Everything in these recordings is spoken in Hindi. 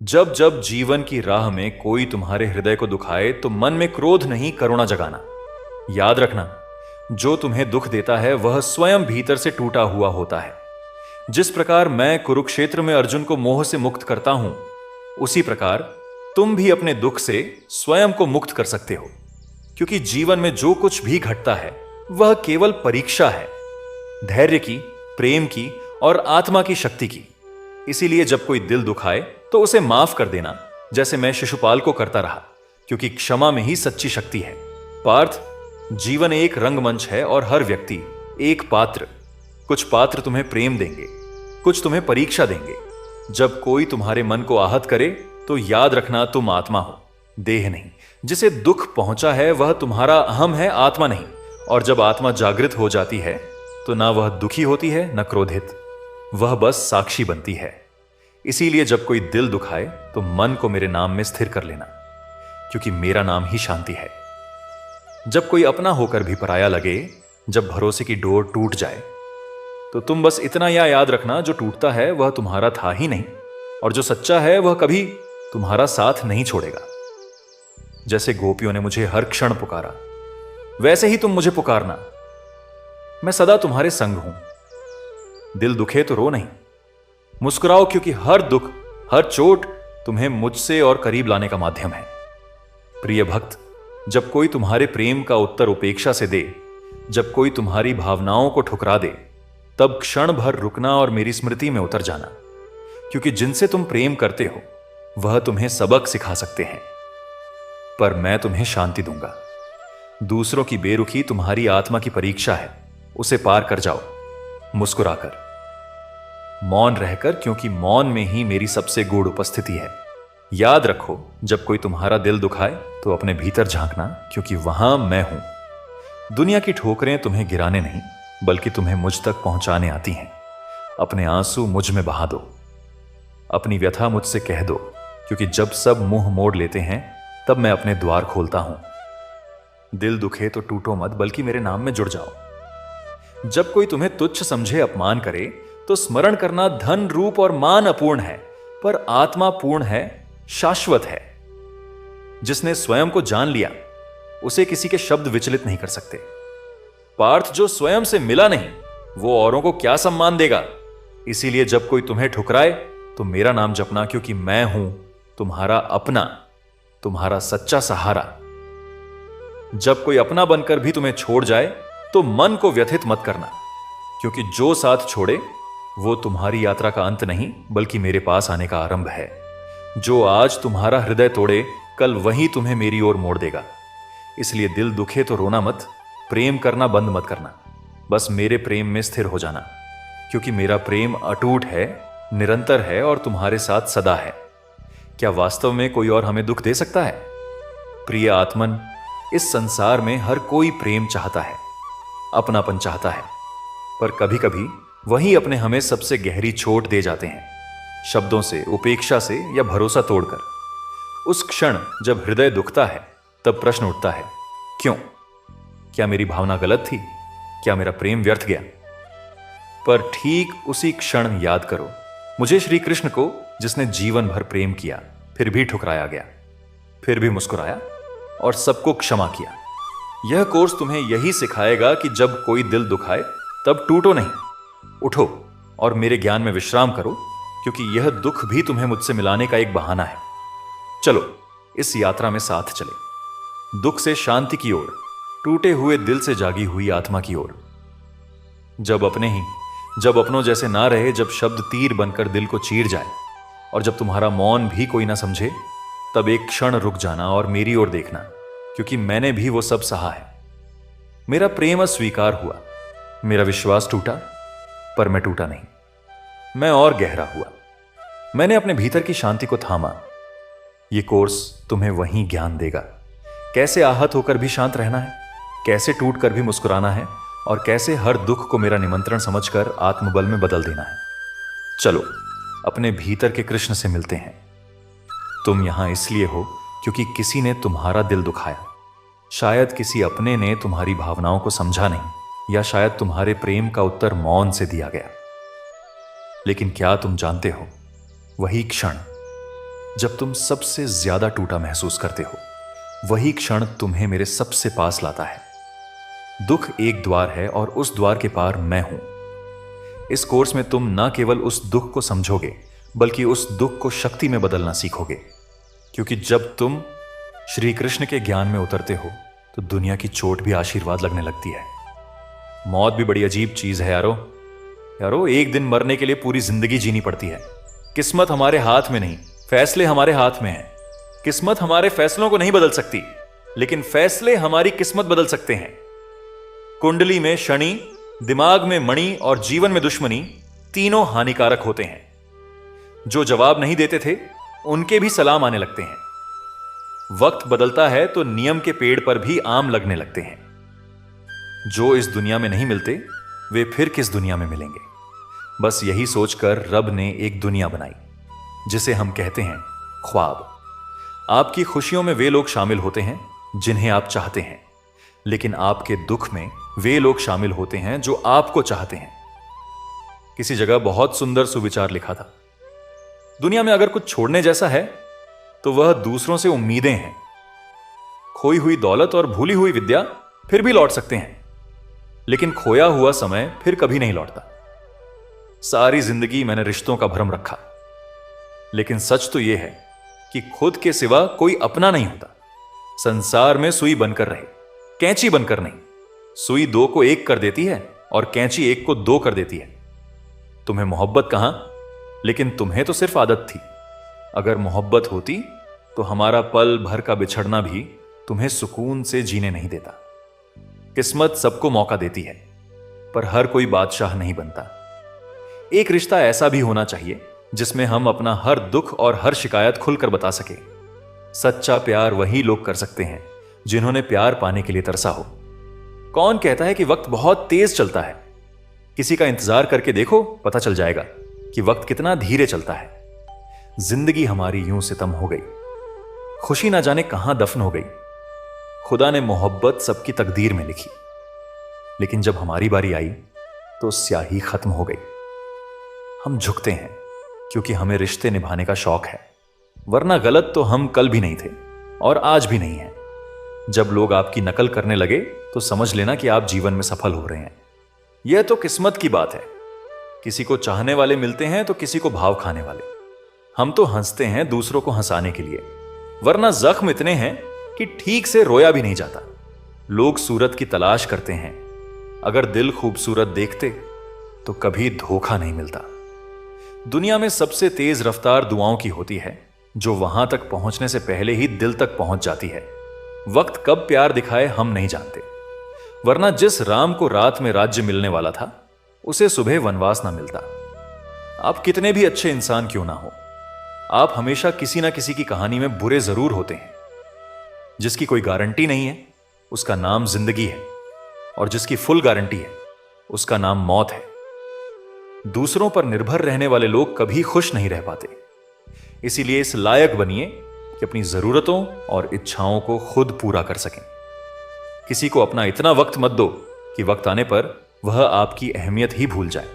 जब जब जीवन की राह में कोई तुम्हारे हृदय को दुखाए तो मन में क्रोध नहीं करुणा जगाना। याद रखना, जो तुम्हें दुख देता है वह स्वयं भीतर से टूटा हुआ होता है। जिस प्रकार मैं कुरुक्षेत्र में अर्जुन को मोह से मुक्त करता हूं, उसी प्रकार तुम भी अपने दुख से स्वयं को मुक्त कर सकते हो। क्योंकि जीवन में जो कुछ भी घटता है वह केवल परीक्षा है, धैर्य की, प्रेम की और आत्मा की शक्ति की। इसीलिए जब कोई दिल दुखाए तो उसे माफ कर देना, जैसे मैं शिशुपाल को करता रहा, क्योंकि क्षमा में ही सच्ची शक्ति है। पार्थ, जीवन एक रंगमंच है और हर व्यक्ति एक पात्र। कुछ पात्र तुम्हें प्रेम देंगे, कुछ तुम्हें परीक्षा देंगे। जब कोई तुम्हारे मन को आहत करे तो याद रखना, तुम आत्मा हो, देह नहीं। जिसे दुख पहुंचा है वह तुम्हारा अहम है, आत्मा नहीं। और जब आत्मा जागृत हो जाती है तो ना वह दुखी होती है न क्रोधित, वह बस साक्षी बनती है। इसीलिए जब कोई दिल दुखाए तो मन को मेरे नाम में स्थिर कर लेना, क्योंकि मेरा नाम ही शांति है। जब कोई अपना होकर भी पराया लगे, जब भरोसे की डोर टूट जाए, तो तुम बस इतना याद रखना, जो टूटता है वह तुम्हारा था ही नहीं, और जो सच्चा है वह कभी तुम्हारा साथ नहीं छोड़ेगा। जैसे गोपियों ने मुझे हर क्षण पुकारा, वैसे ही तुम मुझे पुकारना। मैं सदा तुम्हारे संग हूं। दिल दुखे तो रो नहीं, मुस्कुराओ, क्योंकि हर दुख, हर चोट तुम्हें मुझसे और करीब लाने का माध्यम है। प्रिय भक्त, जब कोई तुम्हारे प्रेम का उत्तर उपेक्षा से दे, जब कोई तुम्हारी भावनाओं को ठुकरा दे, तब क्षण भर रुकना और मेरी स्मृति में उतर जाना। क्योंकि जिनसे तुम प्रेम करते हो वह तुम्हें सबक सिखा सकते हैं, पर मैं तुम्हें शांति दूंगा। दूसरों की बेरुखी तुम्हारी आत्मा की परीक्षा है, उसे पार कर जाओ मुस्कुराकर, मौन रहकर, क्योंकि मौन में ही मेरी सबसे गूढ़ उपस्थिति है। याद रखो, जब कोई तुम्हारा दिल दुखाए तो अपने भीतर झांकना, क्योंकि वहां मैं हूं। दुनिया की ठोकरें तुम्हें गिराने नहीं, बल्कि तुम्हें मुझ तक पहुंचाने आती हैं। अपने आंसू मुझ में बहा दो, अपनी व्यथा मुझसे कह दो, क्योंकि जब सब मुंह मोड़ लेते हैं तब मैं अपने द्वार खोलता हूं। दिल दुखे तो टूटो मत, बल्कि मेरे नाम में जुड़ जाओ। जब कोई तुम्हें तुच्छ समझे, अपमान करे, तो स्मरण करना, धन रूप और मान अपूर्ण है, पर आत्मा पूर्ण है, शाश्वत है। जिसने स्वयं को जान लिया उसे किसी के शब्द विचलित नहीं कर सकते। पार्थ, जो स्वयं से मिला नहीं वो औरों को क्या सम्मान देगा। इसीलिए जब कोई तुम्हें ठुकराए तो मेरा नाम जपना, क्योंकि मैं हूं तुम्हारा अपना, तुम्हारा सच्चा सहारा। जब कोई अपना बनकर भी तुम्हें छोड़ जाए तो मन को व्यथित मत करना, क्योंकि जो साथ छोड़े वो तुम्हारी यात्रा का अंत नहीं, बल्कि मेरे पास आने का आरंभ है। जो आज तुम्हारा हृदय तोड़े, कल वही तुम्हें मेरी ओर मोड़ देगा। इसलिए दिल दुखे तो रोना मत, प्रेम करना बंद मत करना, बस मेरे प्रेम में स्थिर हो जाना, क्योंकि मेरा प्रेम अटूट है, निरंतर है और तुम्हारे साथ सदा है। क्या वास्तव में कोई और हमें दुख दे सकता है? प्रिय आत्मन, इस संसार में हर कोई प्रेम चाहता है, अपनापन चाहता है, पर कभी कभी वही अपने हमें सबसे गहरी चोट दे जाते हैं, शब्दों से, उपेक्षा से या भरोसा तोड़कर। उस क्षण जब हृदय दुखता है तब प्रश्न उठता है, क्यों? क्या मेरी भावना गलत थी? क्या मेरा प्रेम व्यर्थ गया? पर ठीक उसी क्षण याद करो मुझे, श्री कृष्ण को, जिसने जीवन भर प्रेम किया, फिर भी ठुकराया गया, फिर भी मुस्कुराया और सबको क्षमा किया। यह कोर्स तुम्हें यही सिखाएगा कि जब कोई दिल दुखाए तब टूटो नहीं, उठो और मेरे ज्ञान में विश्राम करो, क्योंकि यह दुख भी तुम्हें मुझसे मिलाने का एक बहाना है। चलो इस यात्रा में साथ चले, दुख से शांति की ओर, टूटे हुए दिल से जागी हुई आत्मा की ओर। जब अपनों जैसे ना रहे, जब शब्द तीर बनकर दिल को चीर जाए, और जब तुम्हारा मौन भी कोई ना समझे, तब एक क्षण रुक जाना और मेरी ओर देखना, क्योंकि मैंने भी वो सब सहा है। मेरा प्रेम अस्वीकार हुआ, मेरा विश्वास टूटा, पर मैं टूटा नहीं, मैं और गहरा हुआ। मैंने अपने भीतर की शांति को थामा। यह कोर्स तुम्हें वही ज्ञान देगा, कैसे आहत होकर भी शांत रहना है, कैसे टूट कर भी मुस्कुराना है, और कैसे हर दुख को मेरा निमंत्रण समझकर आत्मबल में बदल देना है। चलो अपने भीतर के कृष्ण से मिलते हैं। तुम यहां इसलिए हो क्योंकि किसी ने तुम्हारा दिल दुखाया, शायद किसी अपने ने तुम्हारी भावनाओं को समझा नहीं, या शायद तुम्हारे प्रेम का उत्तर मौन से दिया गया। लेकिन क्या तुम जानते हो, वही क्षण, जब तुम सबसे ज्यादा टूटा महसूस करते हो, वही क्षण तुम्हें मेरे सबसे पास लाता है। दुख एक द्वार है और उस द्वार के पार मैं हूं। इस कोर्स में तुम ना केवल उस दुख को समझोगे, बल्कि उस दुख को शक्ति में बदलना सीखोगे। क्योंकि जब तुम श्री कृष्ण के ज्ञान में उतरते हो तो दुनिया की चोट भी आशीर्वाद लगने लगती है। मौत भी बड़ी अजीब चीज है यारो, एक दिन मरने के लिए पूरी जिंदगी जीनी पड़ती है। किस्मत हमारे हाथ में नहीं, फैसले हमारे हाथ में हैं। किस्मत हमारे फैसलों को नहीं बदल सकती, लेकिन फैसले हमारी किस्मत बदल सकते हैं। कुंडली में शनि, दिमाग में मणि और जीवन में दुश्मनी तीनों हानिकारक होते हैं। जो जवाब नहीं देते थे उनके भी सलाम आने लगते हैं। वक्त बदलता है तो नियम के पेड़ पर भी आम लगने लगते हैं। जो इस दुनिया में नहीं मिलते वे फिर किस दुनिया में मिलेंगे। बस यही सोचकर रब ने एक दुनिया बनाई जिसे हम कहते हैं ख्वाब। आपकी खुशियों में वे लोग शामिल होते हैं जिन्हें आप चाहते हैं, लेकिन आपके दुख में वे लोग शामिल होते हैं जो आपको चाहते हैं। किसी जगह बहुत सुंदर सुविचार लिखा था, दुनिया में अगर कुछ छोड़ने जैसा है तो वह दूसरों से उम्मीदें हैं। खोई हुई दौलत और भूली हुई विद्या फिर भी लौट सकते हैं, लेकिन खोया हुआ समय फिर कभी नहीं लौटता। सारी जिंदगी मैंने रिश्तों का भ्रम रखा, लेकिन सच तो यह है कि खुद के सिवा कोई अपना नहीं होता। संसार में सुई बनकर रहे, कैंची बनकर नहीं। सुई दो को एक कर देती है और कैंची एक को दो कर देती है। तुम्हें मोहब्बत कहां, लेकिन तुम्हें तो सिर्फ आदत थी। अगर मोहब्बत होती तो हमारा पल भर का बिछड़ना भी तुम्हें सुकून से जीने नहीं देता। किस्मत सबको मौका देती है, पर हर कोई बादशाह नहीं बनता। एक रिश्ता ऐसा भी होना चाहिए जिसमें हम अपना हर दुख और हर शिकायत खुलकर बता सके। सच्चा प्यार वही लोग कर सकते हैं जिन्होंने प्यार पाने के लिए तरसा हो। कौन कहता है कि वक्त बहुत तेज चलता है? किसी का इंतजार करके देखो, पता चल जाएगा कि वक्त कितना धीरे चलता है। जिंदगी हमारी यूं सितम हो गई, खुशी ना जाने कहां दफन हो गई। खुदा ने मोहब्बत सबकी तकदीर में लिखी, लेकिन जब हमारी बारी आई तो स्याही खत्म हो गई। हम झुकते हैं क्योंकि हमें रिश्ते निभाने का शौक है, वरना गलत तो हम कल भी नहीं थे और आज भी नहीं है। जब लोग आपकी नकल करने लगे तो समझ लेना कि आप जीवन में सफल हो रहे हैं। यह तो किस्मत की बात है। किसी को चाहने वाले मिलते हैं तो किसी को भाव खाने वाले। हम तो हंसते हैं दूसरों को हंसाने के लिए, वरना जख्म इतने हैं कि ठीक से रोया भी नहीं जाता। लोग सूरत की तलाश करते हैं, अगर दिल खूबसूरत देखते तो कभी धोखा नहीं मिलता। दुनिया में सबसे तेज रफ्तार दुआओं की होती है, जो वहां तक पहुंचने से पहले ही दिल तक पहुंच जाती है। वक्त कब प्यार दिखाए हम नहीं जानते, वरना जिस राम को रात में राज्य मिलने वाला था उसे सुबह वनवास ना मिलता। आप कितने भी अच्छे इंसान क्यों ना हो, आप हमेशा किसी ना किसी की कहानी में बुरे जरूर होते हैं। जिसकी कोई गारंटी नहीं है उसका नाम जिंदगी है, और जिसकी फुल गारंटी है उसका नाम मौत है। दूसरों पर निर्भर रहने वाले लोग कभी खुश नहीं रह पाते। इसीलिए इस लायक बनिए कि अपनी जरूरतों और इच्छाओं को खुद पूरा कर सकें। किसी को अपना इतना वक्त मत दो कि वक्त आने पर वह आपकी अहमियत ही भूल जाए।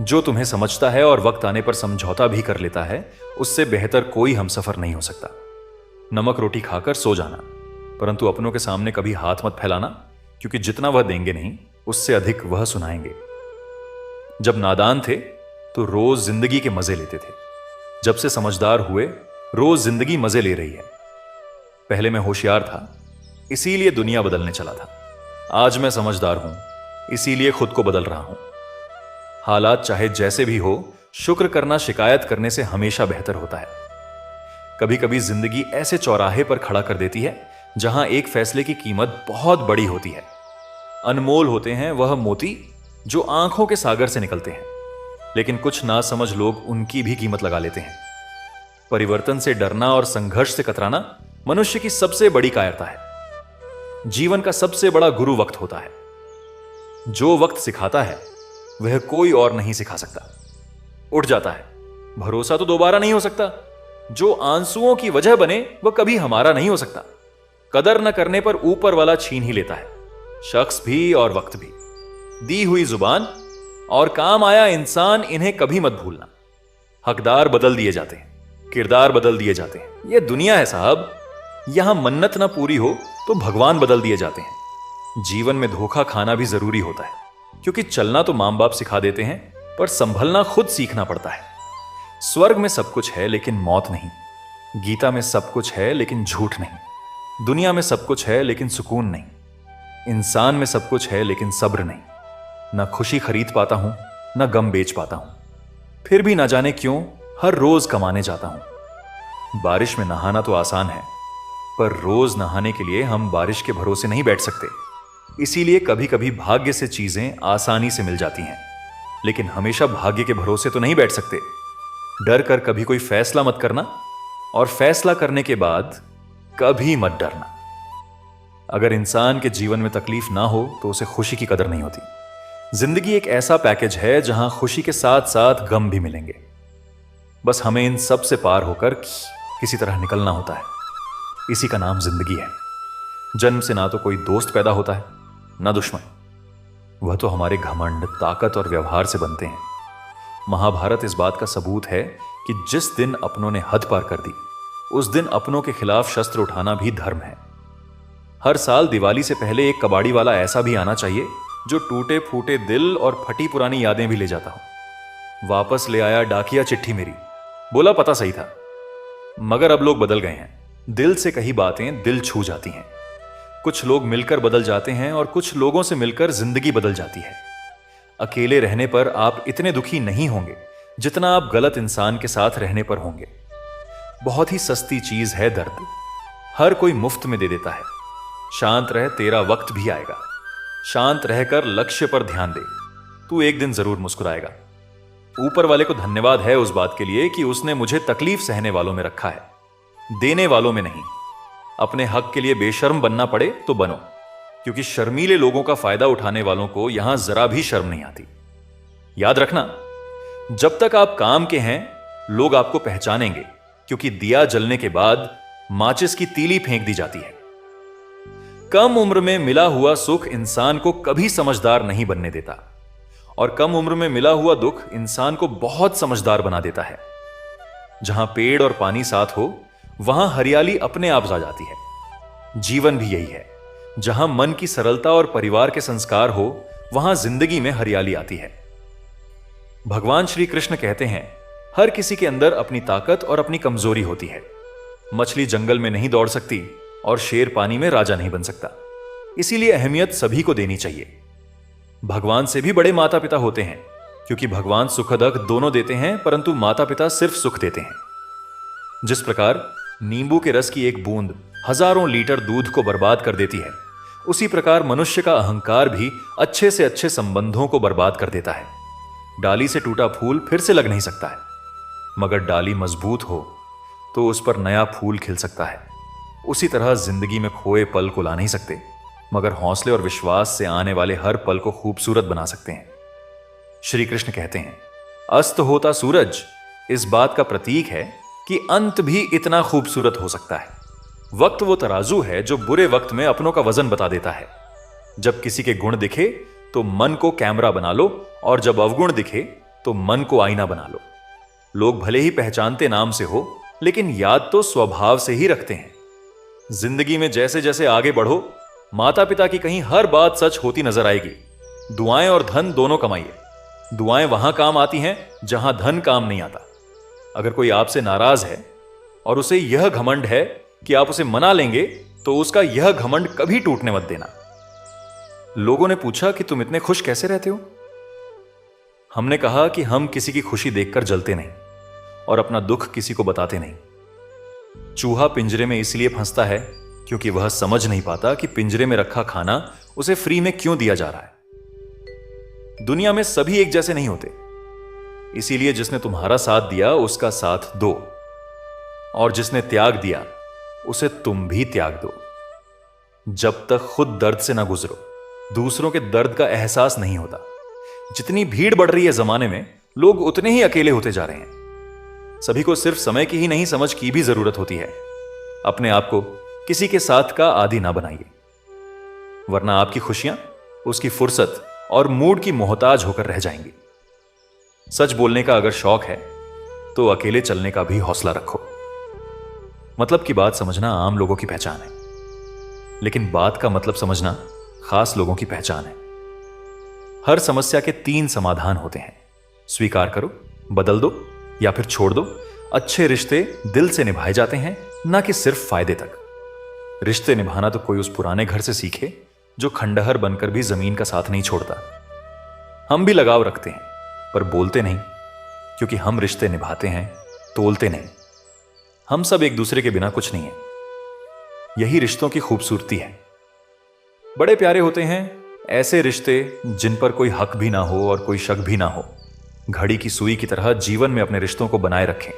जो तुम्हें समझता है और वक्त आने पर समझौता भी कर लेता है, उससे बेहतर कोई हमसफर नहीं हो सकता। नमक रोटी खाकर सो जाना, परंतु अपनों के सामने कभी हाथ मत फैलाना, क्योंकि जितना वह देंगे नहीं उससे अधिक वह सुनाएंगे। जब नादान थे तो रोज जिंदगी के मजे लेते थे, जब से समझदार हुए रोज जिंदगी मजे ले रही है। पहले मैं होशियार था, इसीलिए दुनिया बदलने चला था। आज मैं समझदार हूं, इसीलिए खुद को बदल रहा हूं। हालात चाहे जैसे भी हो, शुक्र करना शिकायत करने से हमेशा बेहतर होता है। कभी कभी जिंदगी ऐसे चौराहे पर खड़ा कर देती है जहां एक फैसले की कीमत बहुत बड़ी होती है। अनमोल होते हैं वह मोती जो आंखों के सागर से निकलते हैं, लेकिन कुछ नासमझ लोग उनकी भी कीमत लगा लेते हैं। परिवर्तन से डरना और संघर्ष से कतराना मनुष्य की सबसे बड़ी कायरता है। जीवन का सबसे बड़ा गुरु वक्त होता है। जो वक्त सिखाता है वह कोई और नहीं सिखा सकता। उठ जाता है, भरोसा तो दोबारा नहीं हो सकता। जो आंसुओं की वजह बने वह कभी हमारा नहीं हो सकता। कदर न करने पर ऊपर वाला छीन ही लेता है, शख्स भी और वक्त भी। दी हुई जुबान और काम आया इंसान, इन्हें कभी मत भूलना। हकदार बदल दिए जाते हैं, किरदार बदल दिए जाते हैं। यह दुनिया है साहब, यहां मन्नत ना पूरी हो तो भगवान बदल दिए जाते हैं। जीवन में धोखा खाना भी जरूरी होता है, क्योंकि चलना तो मां बाप सिखा देते हैं, पर संभलना खुद सीखना पड़ता है। स्वर्ग में सब कुछ है लेकिन मौत नहीं, गीता में सब कुछ है लेकिन झूठ नहीं, दुनिया में सब कुछ है लेकिन सुकून नहीं, इंसान में सब कुछ है लेकिन सब्र नहीं। न खुशी खरीद पाता हूं, न गम बेच पाता हूं, फिर भी न जाने क्यों हर रोज कमाने जाता हूं। बारिश में नहाना तो आसान है, पर रोज नहाने के लिए हम बारिश के भरोसे नहीं बैठ सकते। इसीलिए कभी कभी भाग्य से चीजें आसानी से मिल जाती हैं, लेकिन हमेशा भाग्य के भरोसे तो नहीं बैठ सकते। डर कर कभी कोई फैसला मत करना, और फैसला करने के बाद कभी मत डरना। अगर इंसान के जीवन में तकलीफ ना हो तो उसे खुशी की कदर नहीं होती। जिंदगी एक ऐसा पैकेज है जहां खुशी के साथ साथ गम भी मिलेंगे। बस हमें इन सब से पार होकर किसी तरह निकलना होता है। इसी का नाम जिंदगी है। जन्म से ना तो कोई दोस्त पैदा होता है, ना दुश्मन। वह तो हमारे घमंड, ताकत और व्यवहार से बनते हैं। महाभारत इस बात का सबूत है कि जिस दिन अपनों ने हद पार कर दी, उस दिन अपनों के खिलाफ शस्त्र उठाना भी धर्म है। हर साल दिवाली से पहले एक कबाड़ी वाला ऐसा भी आना चाहिए जो टूटे फूटे दिल और फटी पुरानी यादें भी ले जाता हो। वापस ले आया डाकिया चिट्ठी मेरी, बोला पता सही था। मगर अब लोग बदल गए हैं। दिल से कही बातें दिल छू जाती हैं। कुछ लोग मिलकर बदल जाते हैं और कुछ लोगों से मिलकर जिंदगी बदल जाती है। अकेले रहने पर आप इतने दुखी नहीं होंगे जितना आप गलत इंसान के साथ रहने पर होंगे। बहुत ही सस्ती चीज है दर्द, हर कोई मुफ्त में दे देता है। शांत रह, तेरा वक्त भी आएगा। शांत रहकर लक्ष्य पर ध्यान दे, तू एक दिन जरूर मुस्कुराएगा। ऊपर वाले को धन्यवाद है उस बात के लिए कि उसने मुझे तकलीफ सहने वालों में रखा है, देने वालों में नहीं। अपने हक के लिए बेशर्म बनना पड़े तो बनो, क्योंकि शर्मीले लोगों का फायदा उठाने वालों को यहां जरा भी शर्म नहीं आती। याद रखना, जब तक आप काम के हैं लोग आपको पहचानेंगे, क्योंकि दिया जलने के बाद माचिस की तीली फेंक दी जाती है। कम उम्र में मिला हुआ सुख इंसान को कभी समझदार नहीं बनने देता, और कम उम्र में मिला हुआ दुख इंसान को बहुत समझदार बना देता है। जहां पेड़ और पानी साथ हो वहां हरियाली अपने आप आ जाती है। जीवन भी यही है, जहां मन की सरलता और परिवार के संस्कार हो वहां जिंदगी में हरियाली आती है। भगवान श्री कृष्ण कहते हैं, हर किसी के अंदर अपनी ताकत और अपनी कमजोरी होती है। मछली जंगल में नहीं दौड़ सकती और शेर पानी में राजा नहीं बन सकता। इसीलिए अहमियत सभी को देनी चाहिए। भगवान से भी बड़े माता पिता होते हैं, क्योंकि भगवान सुख दुख दोनों देते हैं, परंतु माता पिता सिर्फ सुख देते हैं। जिस प्रकार नींबू के रस की एक बूंद हजारों लीटर दूध को बर्बाद कर देती है, उसी प्रकार मनुष्य का अहंकार भी अच्छे से अच्छे संबंधों को बर्बाद कर देता है। डाली से टूटा फूल फिर से लग नहीं सकता है, मगर डाली मजबूत हो तो उस पर नया फूल खिल सकता है। उसी तरह जिंदगी में खोए पल को ला नहीं सकते, मगर हौसले और विश्वास से आने वाले हर पल को खूबसूरत बना सकते हैं। श्री कृष्ण कहते हैं, अस्त होता सूरज इस बात का प्रतीक है कि अंत भी इतना खूबसूरत हो सकता है। वक्त वो तराजू है जो बुरे वक्त में अपनों का वजन बता देता है। जब किसी के गुण दिखे तो मन को कैमरा बना लो, और जब अवगुण दिखे तो मन को आईना बना लो। लोग भले ही पहचानते नाम से हो, लेकिन याद तो स्वभाव से ही रखते हैं। जिंदगी में जैसे जैसे आगे बढ़ो, माता पिता की कहीं हर बात सच होती नजर आएगी। दुआएं और धन दोनों कमाइए। दुआएं वहां काम आती हैं जहां धन काम नहीं आता। अगर कोई आपसे नाराज है और उसे यह घमंड है कि आप उसे मना लेंगे, तो उसका यह घमंड कभी टूटने मत देना। लोगों ने पूछा कि तुम इतने खुश कैसे रहते हो? हमने कहा कि हम किसी की खुशी देखकर जलते नहीं और अपना दुख किसी को बताते नहीं। चूहा पिंजरे में इसलिए फंसता है क्योंकि वह समझ नहीं पाता कि पिंजरे में रखा खाना उसे फ्री में क्यों दिया जा रहा है। दुनिया में सभी एक जैसे नहीं होते, इसीलिए जिसने तुम्हारा साथ दिया उसका साथ दो, और जिसने त्याग दिया उसे तुम भी त्याग दो। जब तक खुद दर्द से ना गुजरो, दूसरों के दर्द का एहसास नहीं होता। जितनी भीड़ बढ़ रही है जमाने में, लोग उतने ही अकेले होते जा रहे हैं। सभी को सिर्फ समय की ही नहीं, समझ की भी जरूरत होती है। अपने आप को किसी के साथ का आदी ना बनाइए, वरना आपकी खुशियां उसकी फुर्सत और मूड की मोहताज होकर रह जाएंगी। सच बोलने का अगर शौक है तो अकेले चलने का भी हौसला रखो। मतलब की बात समझना आम लोगों की पहचान है, लेकिन बात का मतलब समझना खास लोगों की पहचान है। हर समस्या के 3 समाधान होते हैं, स्वीकार करो, बदल दो या फिर छोड़ दो। अच्छे रिश्ते दिल से निभाए जाते हैं, ना कि सिर्फ फायदे तक। रिश्ते निभाना तो कोई उस पुराने घर से सीखे जो खंडहर बनकर भी जमीन का साथ नहीं छोड़ता। हम भी लगाव रखते हैं, पर बोलते नहीं, क्योंकि हम रिश्ते निभाते हैं, तोलते नहीं। हम सब एक दूसरे के बिना कुछ नहीं है। यही रिश्तों की खूबसूरती है। बड़े प्यारे होते हैं ऐसे रिश्ते जिन पर कोई हक भी ना हो और कोई शक भी ना हो। घड़ी की सुई की तरह जीवन में अपने रिश्तों को बनाए रखें।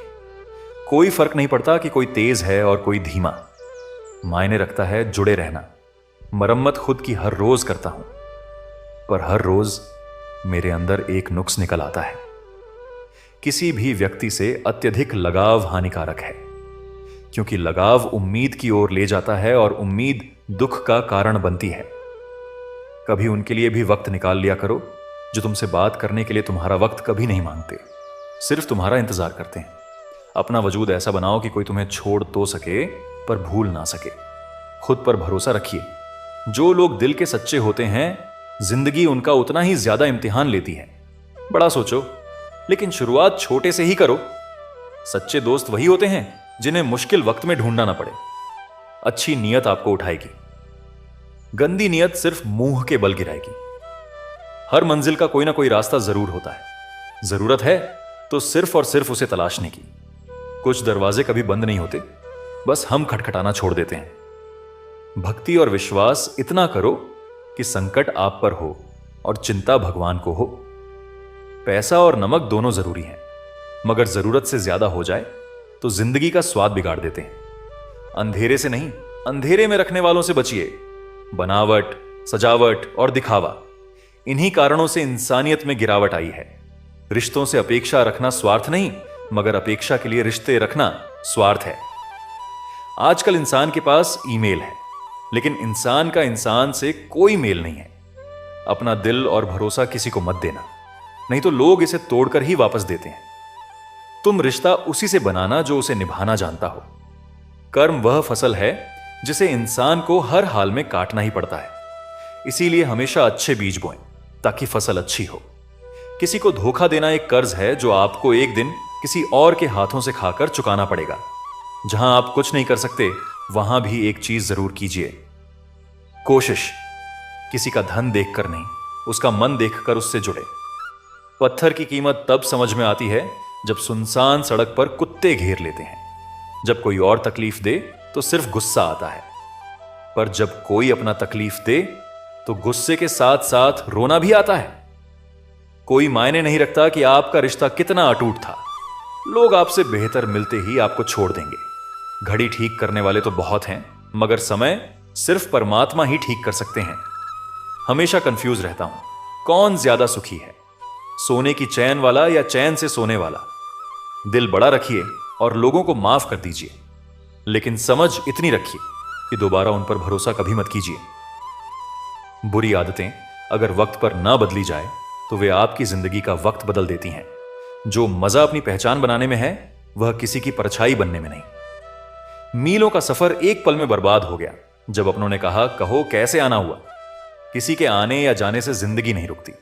कोई फर्क नहीं पड़ता कि कोई तेज है और कोई धीमा। मायने रखता है जुड़े रहना। मरम्मत खुद की हर रोज करता हूं, पर हर रोज मेरे अंदर एक नुक्स निकल आता है। किसी भी व्यक्ति से अत्यधिक लगाव हानिकारक है, क्योंकि लगाव उम्मीद की ओर ले जाता है और उम्मीद दुख का कारण बनती है। कभी उनके लिए भी वक्त निकाल लिया करो जो तुमसे बात करने के लिए तुम्हारा वक्त कभी नहीं मांगते, सिर्फ तुम्हारा इंतजार करते हैं। अपना वजूद ऐसा बनाओ कि कोई तुम्हें छोड़ तो सके पर भूल ना सके। खुद पर भरोसा रखिए। जो लोग दिल के सच्चे होते हैं, जिंदगी उनका उतना ही ज्यादा इम्तिहान लेती है। बड़ा सोचो, लेकिन शुरुआत छोटे से ही करो। सच्चे दोस्त वही होते हैं जिन्हें मुश्किल वक्त में ढूंढना ना पड़े। अच्छी नीयत आपको उठाएगी, गंदी नीयत सिर्फ मुंह के बल गिराएगी। हर मंजिल का कोई ना कोई रास्ता जरूर होता है। जरूरत है तो सिर्फ और सिर्फ उसे तलाशने की। कुछ दरवाजे कभी बंद नहीं होते, बस हम खटखटाना छोड़ देते हैं। भक्ति और विश्वास इतना करो कि संकट आप पर हो और चिंता भगवान को हो। पैसा और नमक दोनों जरूरी हैं, मगर जरूरत से ज्यादा हो जाए तो जिंदगी का स्वाद बिगाड़ देते हैं। अंधेरे से नहीं, अंधेरे में रखने वालों से बचिए। बनावट, सजावट और दिखावा, इन्हीं कारणों से इंसानियत में गिरावट आई है। रिश्तों से अपेक्षा रखना स्वार्थ नहीं, मगर अपेक्षा के लिए रिश्ते रखना स्वार्थ है। आजकल इंसान के पास ईमेल है, लेकिन इंसान का इंसान से कोई मेल नहीं है। अपना दिल और भरोसा किसी को मत देना, नहीं तो लोग इसे तोड़कर ही वापस देते हैं। तुम रिश्ता उसी से बनाना जो उसे निभाना जानता हो। कर्म वह फसल है जिसे इंसान को हर हाल में काटना ही पड़ता है। इसीलिए हमेशा अच्छे बीज बोएं ताकि फसल अच्छी हो। किसी को धोखा देना एक कर्ज है जो आपको एक दिन किसी और के हाथों से खाकर चुकाना पड़ेगा। जहां आप कुछ नहीं कर सकते, वहां भी एक चीज जरूर कीजिए, कोशिश। किसी का धन देखकर नहीं, उसका मन देखकर उससे जुड़े। पत्थर की कीमत तब समझ में आती है जब सुनसान सड़क पर कुत्ते घेर लेते हैं। जब कोई और तकलीफ दे तो सिर्फ गुस्सा आता है, पर जब कोई अपना तकलीफ दे तो गुस्से के साथ साथ रोना भी आता है। कोई मायने नहीं रखता कि आपका रिश्ता कितना अटूट था। लोग आपसे बेहतर मिलते ही आपको छोड़ देंगे। घड़ी ठीक करने वाले तो बहुत हैं, मगर समय सिर्फ परमात्मा ही ठीक कर सकते हैं। हमेशा कंफ्यूज रहता हूं, कौन ज्यादा सुखी है, सोने की चैन वाला या चैन से सोने वाला। दिल बड़ा रखिए और लोगों को माफ कर दीजिए, लेकिन समझ इतनी रखिए कि दोबारा उन पर भरोसा कभी मत कीजिए। बुरी आदतें अगर वक्त पर ना बदली जाए तो वे आपकी जिंदगी का वक्त बदल देती हैं। जो मजा अपनी पहचान बनाने में है, वह किसी की परछाई बनने में नहीं। मीलों का सफर एक पल में बर्बाद हो गया जब अपनों ने कहा, कहो कैसे आना हुआ। किसी के आने या जाने से जिंदगी नहीं रुकती,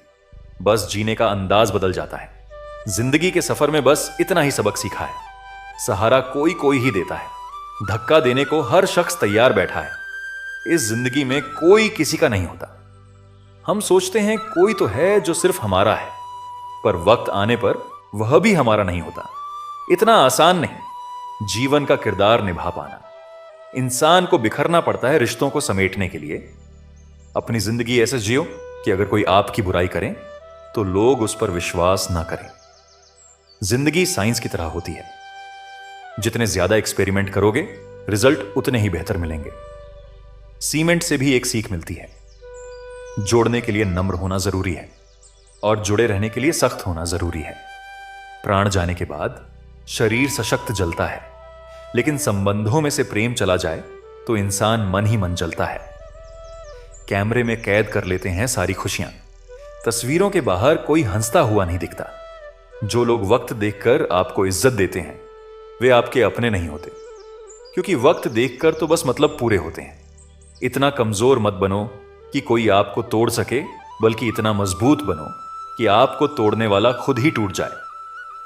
बस जीने का अंदाज बदल जाता है। जिंदगी के सफर में बस इतना ही सबक सीखा है, सहारा कोई कोई ही देता है। धक्का देने को हर शख्स तैयार बैठा है। इस जिंदगी में कोई किसी का नहीं होता। हम सोचते हैं कोई तो है जो सिर्फ हमारा है, पर वक्त आने पर वह भी हमारा नहीं होता। इतना आसान नहीं जीवन का किरदार निभा पाना। इंसान को बिखरना पड़ता है रिश्तों को समेटने के लिए। अपनी जिंदगी ऐसे जियो कि अगर कोई आपकी बुराई करे तो लोग उस पर विश्वास ना करें। जिंदगी साइंस की तरह होती है, जितने ज्यादा एक्सपेरिमेंट करोगे रिजल्ट उतने ही बेहतर मिलेंगे। सीमेंट से भी एक सीख मिलती है, जोड़ने के लिए नम्र होना जरूरी है और जुड़े रहने के लिए सख्त होना जरूरी है। प्राण जाने के बाद शरीर सशक्त जलता है, लेकिन संबंधों में से प्रेम चला जाए तो इंसान मन ही मन जलता है। कैमरे में कैद कर लेते हैं सारी खुशियां, तस्वीरों के बाहर कोई हंसता हुआ नहीं दिखता। जो लोग वक्त देखकर आपको इज्जत देते हैं वे आपके अपने नहीं होते, क्योंकि वक्त देखकर तो बस मतलब पूरे होते हैं। इतना कमजोर मत बनो कि कोई आपको तोड़ सके, बल्कि इतना मजबूत बनो कि आपको तोड़ने वाला खुद ही टूट जाए।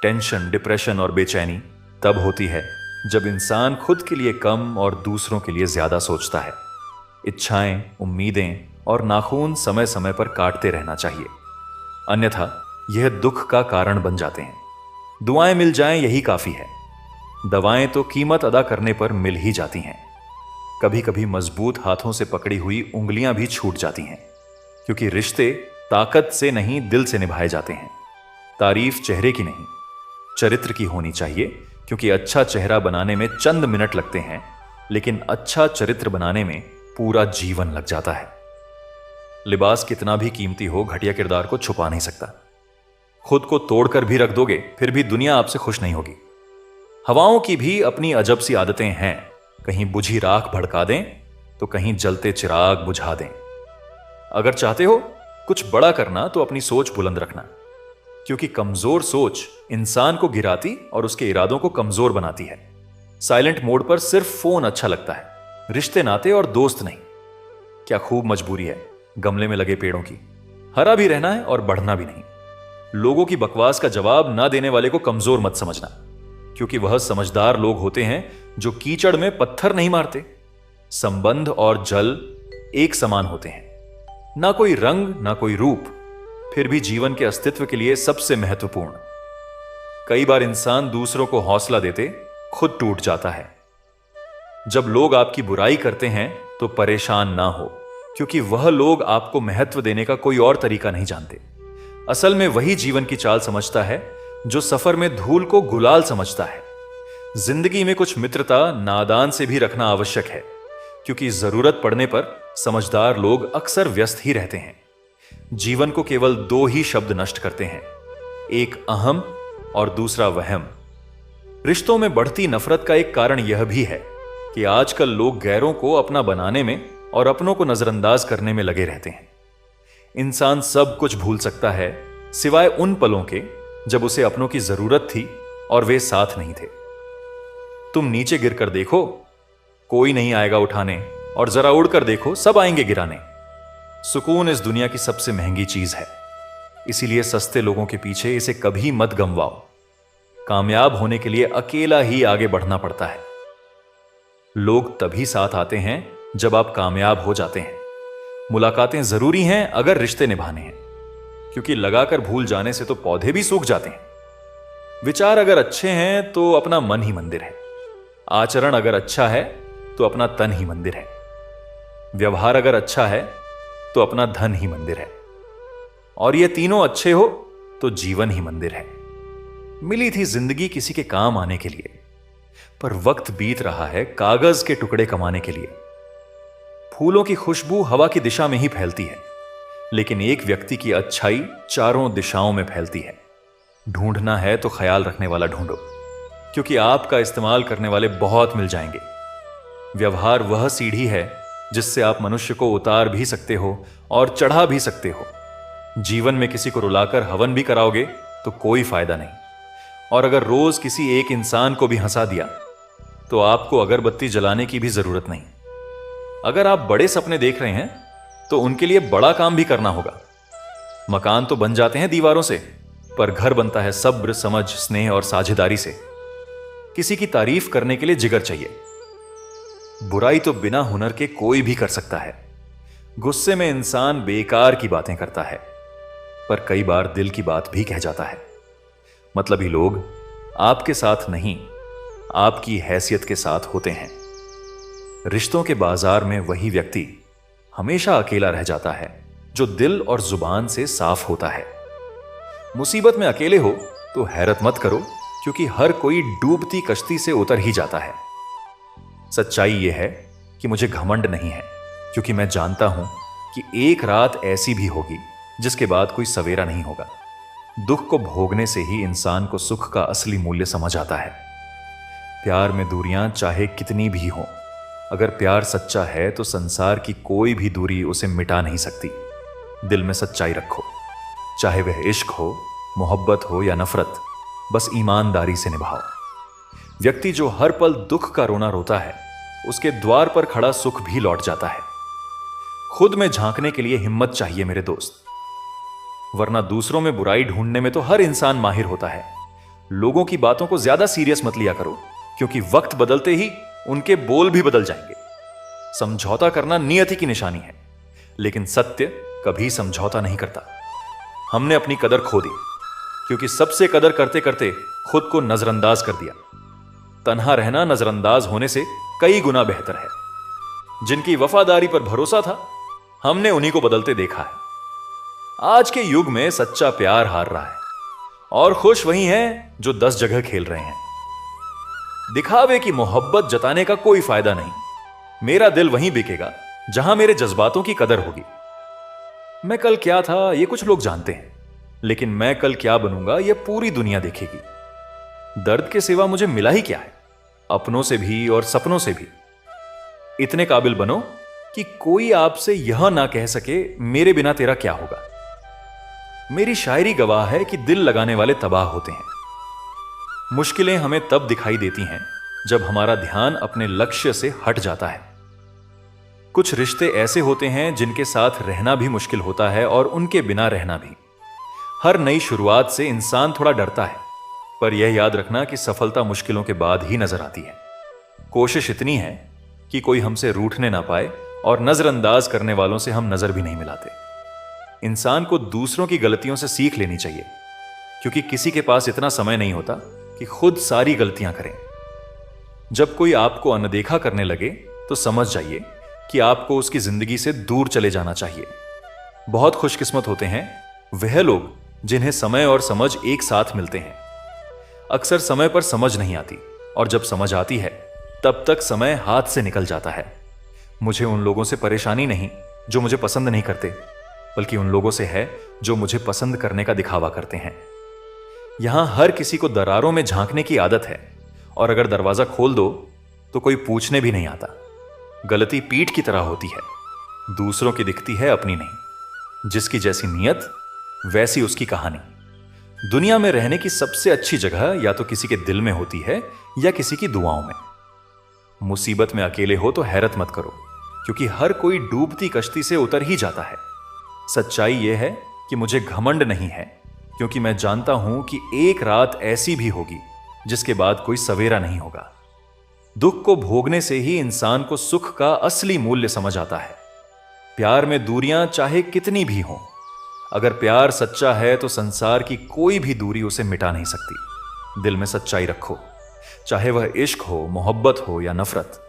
टेंशन, डिप्रेशन और बेचैनी तब होती है जब इंसान खुद के लिए कम और दूसरों के लिए ज्यादा सोचता है। इच्छाएं, उम्मीदें और नाखून समय समय पर काटते रहना चाहिए, अन्यथा यह दुख का कारण बन जाते हैं। दुआएं मिल जाएं यही काफी है। दवाएं तो कीमत अदा करने पर मिल ही जाती हैं। कभी कभी मजबूत हाथों से पकड़ी हुई उंगलियां भी छूट जाती हैं, क्योंकि रिश्ते ताकत से नहीं दिल से निभाए जाते हैं। तारीफ चेहरे की नहीं, चरित्र की होनी चाहिए, क्योंकि अच्छा चेहरा बनाने में चंद मिनट लगते हैं, लेकिन अच्छा चरित्र बनाने में पूरा जीवन लग जाता है। लिबास कितना भी कीमती हो, घटिया किरदार को छुपा नहीं सकता। खुद को तोड़कर भी रख दोगे फिर भी दुनिया आपसे खुश नहीं होगी। हवाओं की भी अपनी अजब सी आदतें हैं, कहीं बुझी राख भड़का दें तो कहीं जलते चिराग बुझा दें। अगर चाहते हो कुछ बड़ा करना तो अपनी सोच बुलंद रखना, क्योंकि कमजोर सोच इंसान को गिराती और उसके इरादों को कमजोर बनाती है। साइलेंट मोड पर सिर्फ फोन अच्छा लगता है, रिश्ते नाते और दोस्त नहीं। क्या खूब मजबूरी है गमले में लगे पेड़ों की, हरा भी रहना है और बढ़ना भी नहीं। लोगों की बकवास का जवाब ना देने वाले को कमजोर मत समझना, क्योंकि वह समझदार लोग होते हैं जो कीचड़ में पत्थर नहीं मारते। संबंध और जल एक समान होते हैं, ना कोई रंग ना कोई रूप, फिर भी जीवन के अस्तित्व के लिए सबसे महत्वपूर्ण। कई बार इंसान दूसरों को हौसला देते खुद टूट जाता है। जब लोग आपकी बुराई करते हैं तो परेशान ना हो, क्योंकि वह लोग आपको महत्व देने का कोई और तरीका नहीं जानते। असल में वही जीवन की चाल समझता है जो सफर में धूल को गुलाल समझता है। जिंदगी में कुछ मित्रता नादान से भी रखना आवश्यक है, क्योंकि जरूरत पड़ने पर समझदार लोग अक्सर व्यस्त ही रहते हैं। जीवन को केवल दो ही शब्द नष्ट करते हैं, एक अहम और दूसरा वहम। रिश्तों में बढ़ती नफरत का एक कारण यह भी है कि आजकल लोग गैरों को अपना बनाने में और अपनों को नजरअंदाज करने में लगे रहते हैं। इंसान सब कुछ भूल सकता है सिवाय उन पलों के जब उसे अपनों की जरूरत थी और वे साथ नहीं थे। तुम नीचे गिरकर देखो, कोई नहीं आएगा उठाने, और जरा उड़कर देखो, सब आएंगे गिराने। सुकून इस दुनिया की सबसे महंगी चीज है, इसीलिए सस्ते लोगों के पीछे इसे कभी मत गंवाओ। कामयाब होने के लिए अकेला ही आगे बढ़ना पड़ता है। लोग तभी साथ आते हैं जब आप कामयाब हो जाते हैं। मुलाकातें जरूरी हैं अगर रिश्ते निभाने हैं, क्योंकि लगाकर भूल जाने से तो पौधे भी सूख जाते हैं। विचार अगर अच्छे हैं तो अपना मन ही मंदिर है। आचरण अगर अच्छा है तो अपना तन ही मंदिर है। व्यवहार अगर अच्छा है तो अपना धन ही मंदिर है। और ये तीनों अच्छे हो तो जीवन ही मंदिर है। मिली थी जिंदगी किसी के काम आने के लिए, पर वक्त बीत रहा है कागज के टुकड़े कमाने के लिए। फूलों की खुशबू हवा की दिशा में ही फैलती है, लेकिन एक व्यक्ति की अच्छाई चारों दिशाओं में फैलती है। ढूंढना है तो ख्याल रखने वाला ढूंढो, क्योंकि आपका इस्तेमाल करने वाले बहुत मिल जाएंगे। व्यवहार वह सीढ़ी है जिससे आप मनुष्य को उतार भी सकते हो और चढ़ा भी सकते हो। जीवन में किसी को रुलाकर हवन भी कराओगे तो कोई फायदा नहीं, और अगर रोज किसी एक इंसान को भी हंसा दिया तो आपको अगरबत्ती जलाने की भी जरूरत नहीं। अगर आप बड़े सपने देख रहे हैं तो उनके लिए बड़ा काम भी करना होगा। मकान तो बन जाते हैं दीवारों से, पर घर बनता है सब्र, समझ, स्नेह और साझेदारी से। किसी की तारीफ करने के लिए जिगर चाहिए। बुराई तो बिना हुनर के कोई भी कर सकता है। गुस्से में इंसान बेकार की बातें करता है, पर कई बार दिल की बात भी कह जाता है। मतलबी लोग आपके साथ नहीं, आपकी हैसियत के साथ होते हैं। रिश्तों के बाजार में वही व्यक्ति हमेशा अकेला रह जाता है जो दिल और जुबान से साफ होता है। मुसीबत में अकेले हो तो हैरत मत करो, क्योंकि हर कोई डूबती कश्ती से उतर ही जाता है। सच्चाई यह है कि मुझे घमंड नहीं है, क्योंकि मैं जानता हूं कि एक रात ऐसी भी होगी जिसके बाद कोई सवेरा नहीं होगा। दुख को भोगने से ही इंसान को सुख का असली मूल्य समझ आता है। प्यार में दूरियां चाहे कितनी भी हों, अगर प्यार सच्चा है तो संसार की कोई भी दूरी उसे मिटा नहीं सकती। दिल में सच्चाई रखो, चाहे वह इश्क हो मोहब्बत हो या नफरत, बस ईमानदारी से निभाओ। व्यक्ति जो हर पल दुख का रोना रोता है, उसके द्वार पर खड़ा सुख भी लौट जाता है। खुद में झांकने के लिए हिम्मत चाहिए मेरे दोस्त, वरना दूसरों में बुराई ढूंढने में तो हर इंसान माहिर होता है। लोगों की बातों को ज्यादा सीरियस मत लिया करो, क्योंकि वक्त बदलते ही उनके बोल भी बदल जाएंगे। समझौता करना नियति की निशानी है, लेकिन सत्य कभी समझौता नहीं करता। हमने अपनी कदर खो दी, क्योंकि सबसे कदर करते करते खुद को नजरअंदाज कर दिया। तन्हा रहना नजरअंदाज होने से कई गुना बेहतर है। जिनकी वफादारी पर भरोसा था, हमने उन्हीं को बदलते देखा है। आज के युग में सच्चा प्यार हार रहा है, और खुश वही हैं जो 10 जगह खेल रहे हैं। दिखावे की मोहब्बत जताने का कोई फायदा नहीं। मेरा दिल वहीं बिकेगा जहां मेरे जज्बातों की कदर होगी। मैं कल क्या था ये कुछ लोग जानते हैं, लेकिन मैं कल क्या बनूंगा यह पूरी दुनिया देखेगी। दर्द के सिवा मुझे मिला ही क्या है, अपनों से भी और सपनों से भी। इतने काबिल बनो कि कोई आपसे यह ना कह सके मेरे बिना तेरा क्या होगा। मेरी शायरी गवाह है कि दिल लगाने वाले तबाह होते हैं। मुश्किलें हमें तब दिखाई देती हैं जब हमारा ध्यान अपने लक्ष्य से हट जाता है। कुछ रिश्ते ऐसे होते हैं जिनके साथ रहना भी मुश्किल होता है और उनके बिना रहना भी। हर नई शुरुआत से इंसान थोड़ा डरता है, पर यह याद रखना कि सफलता मुश्किलों के बाद ही नजर आती है। कोशिश इतनी है कि कोई हमसे रूठने ना पाए, और नजरअंदाज करने वालों से हम नजर भी नहीं मिलाते। इंसान को दूसरों की गलतियों से सीख लेनी चाहिए, क्योंकि किसी के पास इतना समय नहीं होता कि खुद सारी गलतियां करें। जब कोई आपको अनदेखा करने लगे तो समझ जाइए कि आपको उसकी जिंदगी से दूर चले जाना चाहिए। बहुत खुशकिस्मत होते हैं वह लोग जिन्हें समय और समझ एक साथ मिलते हैं। अक्सर समय पर समझ नहीं आती, और जब समझ आती है तब तक समय हाथ से निकल जाता है। मुझे उन लोगों से परेशानी नहीं जो मुझे पसंद नहीं करते, बल्कि उन लोगों से है जो मुझे पसंद करने का दिखावा करते हैं। यहां हर किसी को दरारों में झांकने की आदत है, और अगर दरवाजा खोल दो तो कोई पूछने भी नहीं आता। गलती पीठ की तरह होती है, दूसरों की दिखती है, अपनी नहीं। जिसकी जैसी नीयत वैसी उसकी कहानी। दुनिया में रहने की सबसे अच्छी जगह या तो किसी के दिल में होती है या किसी की दुआओं में। मुसीबत में अकेले हो तो हैरत मत करो, क्योंकि हर कोई डूबती कश्ती से उतर ही जाता है। सच्चाई यह है कि मुझे घमंड नहीं है, क्योंकि मैं जानता हूं कि एक रात ऐसी भी होगी जिसके बाद कोई सवेरा नहीं होगा। दुख को भोगने से ही इंसान को सुख का असली मूल्य समझ आता है। प्यार में दूरियां चाहे कितनी भी हों, अगर प्यार सच्चा है तो संसार की कोई भी दूरी उसे मिटा नहीं सकती। दिल में सच्चाई रखो, चाहे वह इश्क हो, मोहब्बत हो या नफरत,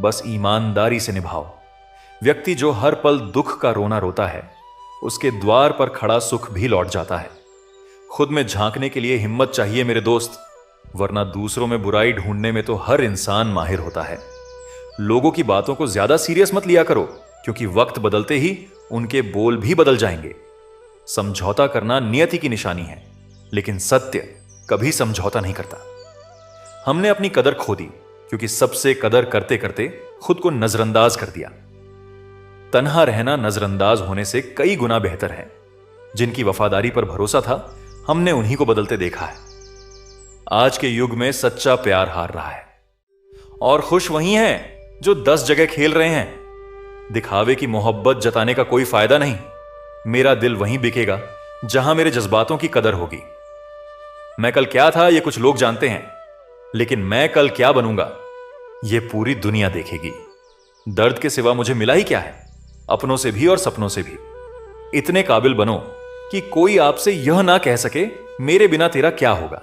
बस ईमानदारी से निभाओ। व्यक्ति जो हर पल दुख का रोना रोता है, उसके द्वार पर खड़ा सुख भी लौट जाता है। खुद में झांकने के लिए हिम्मत चाहिए मेरे दोस्त, वरना दूसरों में बुराई ढूंढने में तो हर इंसान माहिर होता है। लोगों की बातों को ज्यादा सीरियस मत लिया करो, क्योंकि वक्त बदलते ही उनके बोल भी बदल जाएंगे। समझौता करना नियति की निशानी है, लेकिन सत्य कभी समझौता नहीं करता। हमने अपनी कदर खो दी, क्योंकि सबसे कदर करते करते खुद को नजरअंदाज कर दिया। तन्हा रहना नजरअंदाज होने से कई गुना बेहतर है। जिनकी वफादारी पर भरोसा था, हमने उन्हीं को बदलते देखा है। आज के युग में सच्चा प्यार हार रहा है, और खुश वही हैं जो 10 जगह खेल रहे हैं। दिखावे की मोहब्बत जताने का कोई फायदा नहीं। मेरा दिल वहीं बिकेगा जहां मेरे जज्बातों की कदर होगी। मैं कल क्या था ये कुछ लोग जानते हैं, लेकिन मैं कल क्या बनूंगा यह पूरी दुनिया देखेगी। दर्द के सिवा मुझे मिला ही क्या है, अपनों से भी और सपनों से भी। इतने काबिल बनो कि कोई आपसे यह ना कह सके मेरे बिना तेरा क्या होगा।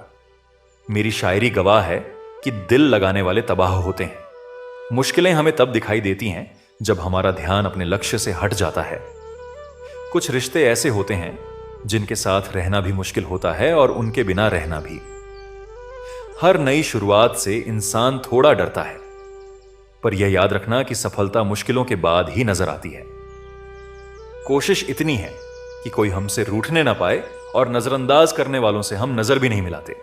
मेरी शायरी गवाह है कि दिल लगाने वाले तबाह होते हैं। मुश्किलें हमें तब दिखाई देती हैं जब हमारा ध्यान अपने लक्ष्य से हट जाता है। कुछ रिश्ते ऐसे होते हैं जिनके साथ रहना भी मुश्किल होता है, और उनके बिना रहना भी। हर नई शुरुआत से इंसान थोड़ा डरता है, पर यह याद रखना कि सफलता मुश्किलों के बाद ही नजर आती है। कोशिश इतनी है कि कोई हमसे रूठने ना पाए, और नजरअंदाज करने वालों से हम नजर भी नहीं मिलाते।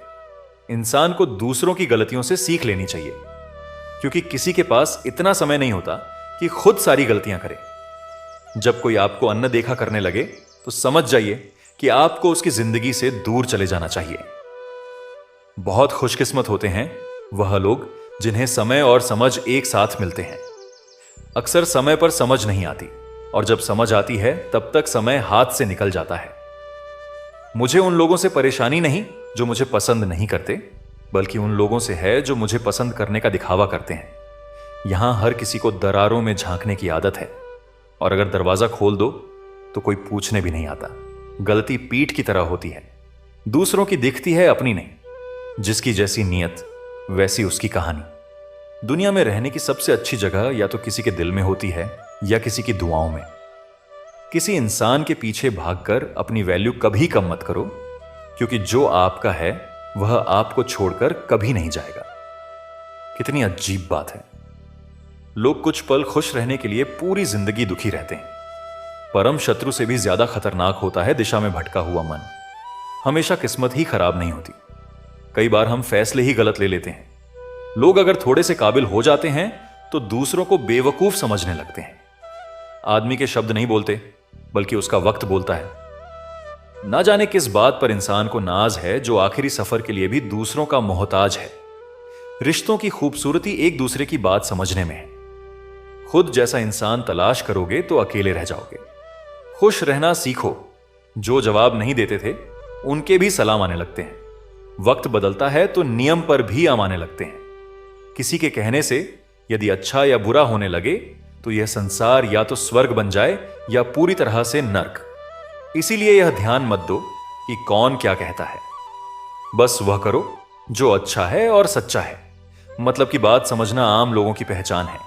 इंसान को दूसरों की गलतियों से सीख लेनी चाहिए, क्योंकि किसी के पास इतना समय नहीं होता कि खुद सारी गलतियां करे। जब कोई आपको अनदेखा करने लगे तो समझ जाइए कि आपको उसकी जिंदगी से दूर चले जाना चाहिए। बहुत खुशकिस्मत होते हैं वह लोग जिन्हें समय और समझ एक साथ मिलते हैं। अक्सर समय पर समझ नहीं आती, और जब समझ आती है तब तक समय हाथ से निकल जाता है। मुझे उन लोगों से परेशानी नहीं जो मुझे पसंद नहीं करते, बल्कि उन लोगों से है जो मुझे पसंद करने का दिखावा करते हैं। यहां हर किसी को दरारों में झांकने की आदत है, और अगर दरवाजा खोल दो तो कोई पूछने भी नहीं आता। गलती पीठ की तरह होती है, दूसरों की दिखती है, अपनी नहीं। जिसकी जैसी नीयत वैसी उसकी कहानी। दुनिया में रहने की सबसे अच्छी जगह या तो किसी के दिल में होती है या किसी की दुआओं में। किसी इंसान के पीछे भागकर अपनी वैल्यू कभी कम मत करो, क्योंकि जो आपका है वह आपको छोड़कर कभी नहीं जाएगा। कितनी अजीब बात है। लोग कुछ पल खुश रहने के लिए पूरी जिंदगी दुखी रहते हैं। परम शत्रु से भी ज्यादा खतरनाक होता है दिशा में भटका हुआ मन। हमेशा किस्मत ही खराब नहीं होती, कई बार हम फैसले ही गलत ले लेते हैं। लोग अगर थोड़े से काबिल हो जाते हैं तो दूसरों को बेवकूफ समझने लगते हैं। आदमी के शब्द नहीं बोलते, बल्कि उसका वक्त बोलता है। ना जाने किस बात पर इंसान को नाज है जो आखिरी सफर के लिए भी दूसरों का मोहताज है। रिश्तों की खूबसूरती एक दूसरे की बात समझने में है। खुद जैसा इंसान तलाश करोगे तो अकेले रह जाओगे। खुश रहना सीखो। जो जवाब नहीं देते थे उनके भी सलाम आने लगते हैं। वक्त बदलता है तो नियम पर भी आम आने लगते हैं। किसी के कहने से यदि अच्छा या बुरा होने लगे तो यह संसार या तो स्वर्ग बन जाए या पूरी तरह से नर्क। इसीलिए यह ध्यान मत दो कि कौन क्या कहता है। बस वह करो जो अच्छा है और सच्चा है। मतलब की बात समझना आम लोगों की पहचान है,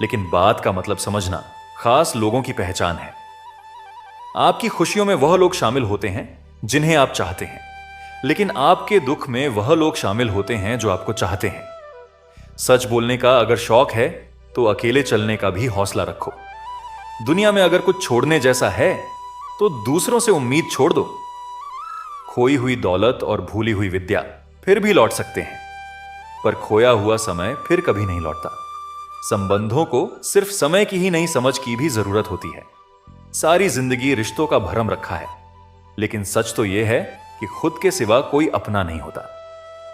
लेकिन बात का मतलब समझना खास लोगों की पहचान है। आपकी खुशियों में वह लोग शामिल होते हैं जिन्हें आप चाहते हैं, लेकिन आपके दुख में वह लोग शामिल होते हैं जो आपको चाहते हैं। सच बोलने का अगर शौक है तो अकेले चलने का भी हौसला रखो। दुनिया में अगर कुछ छोड़ने जैसा है तो दूसरों से उम्मीद छोड़ दो। खोई हुई दौलत और भूली हुई विद्या फिर भी लौट सकते हैं, पर खोया हुआ समय फिर कभी नहीं लौटता। संबंधों को सिर्फ समय की ही नहीं, समझ की भी जरूरत होती है। सारी जिंदगी रिश्तों का भरम रखा है, लेकिन सच तो यह है कि खुद के सिवा कोई अपना नहीं होता।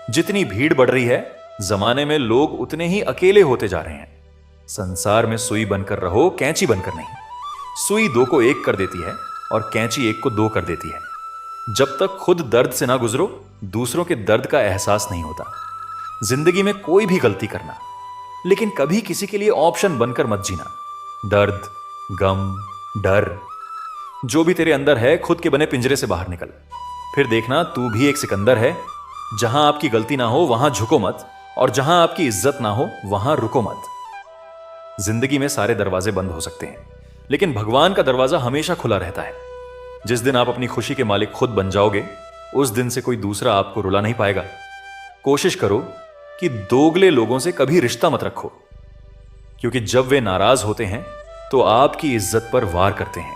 जितनी भीड़ बढ़ रही है, जमाने में लोग उतने ही अकेले होते जा रहे हैं। संसार में सुई बनकर रहो, कैंची बनकर नहीं। सुई दो को एक कर देती है और कैंची एक को दो कर देती है। जब तक खुद दर्द से ना गुजरो, दूसरों के दर्द का एहसास नहीं होता। जिंदगी में कोई भी गलती करना, लेकिन कभी किसी के लिए ऑप्शन बनकर मत जीना। दर्द, गम, डर, जो भी तेरे अंदर है, खुद के बने पिंजरे से बाहर निकल। फिर देखना तू भी एक सिकंदर है। जहां आपकी गलती ना हो वहां झुको मत, और जहां आपकी इज्जत ना हो वहां रुको मत। जिंदगी में सारे दरवाजे बंद हो सकते हैं, लेकिन भगवान का दरवाजा हमेशा खुला रहता है। जिस दिन आप अपनी खुशी के मालिक खुद बन जाओगे, उस दिन से कोई दूसरा आपको रुला नहीं पाएगा। कोशिश करो कि दोगले लोगों से कभी रिश्ता मत रखो, क्योंकि जब वे नाराज होते हैं तो आपकी इज्जत पर वार करते हैं।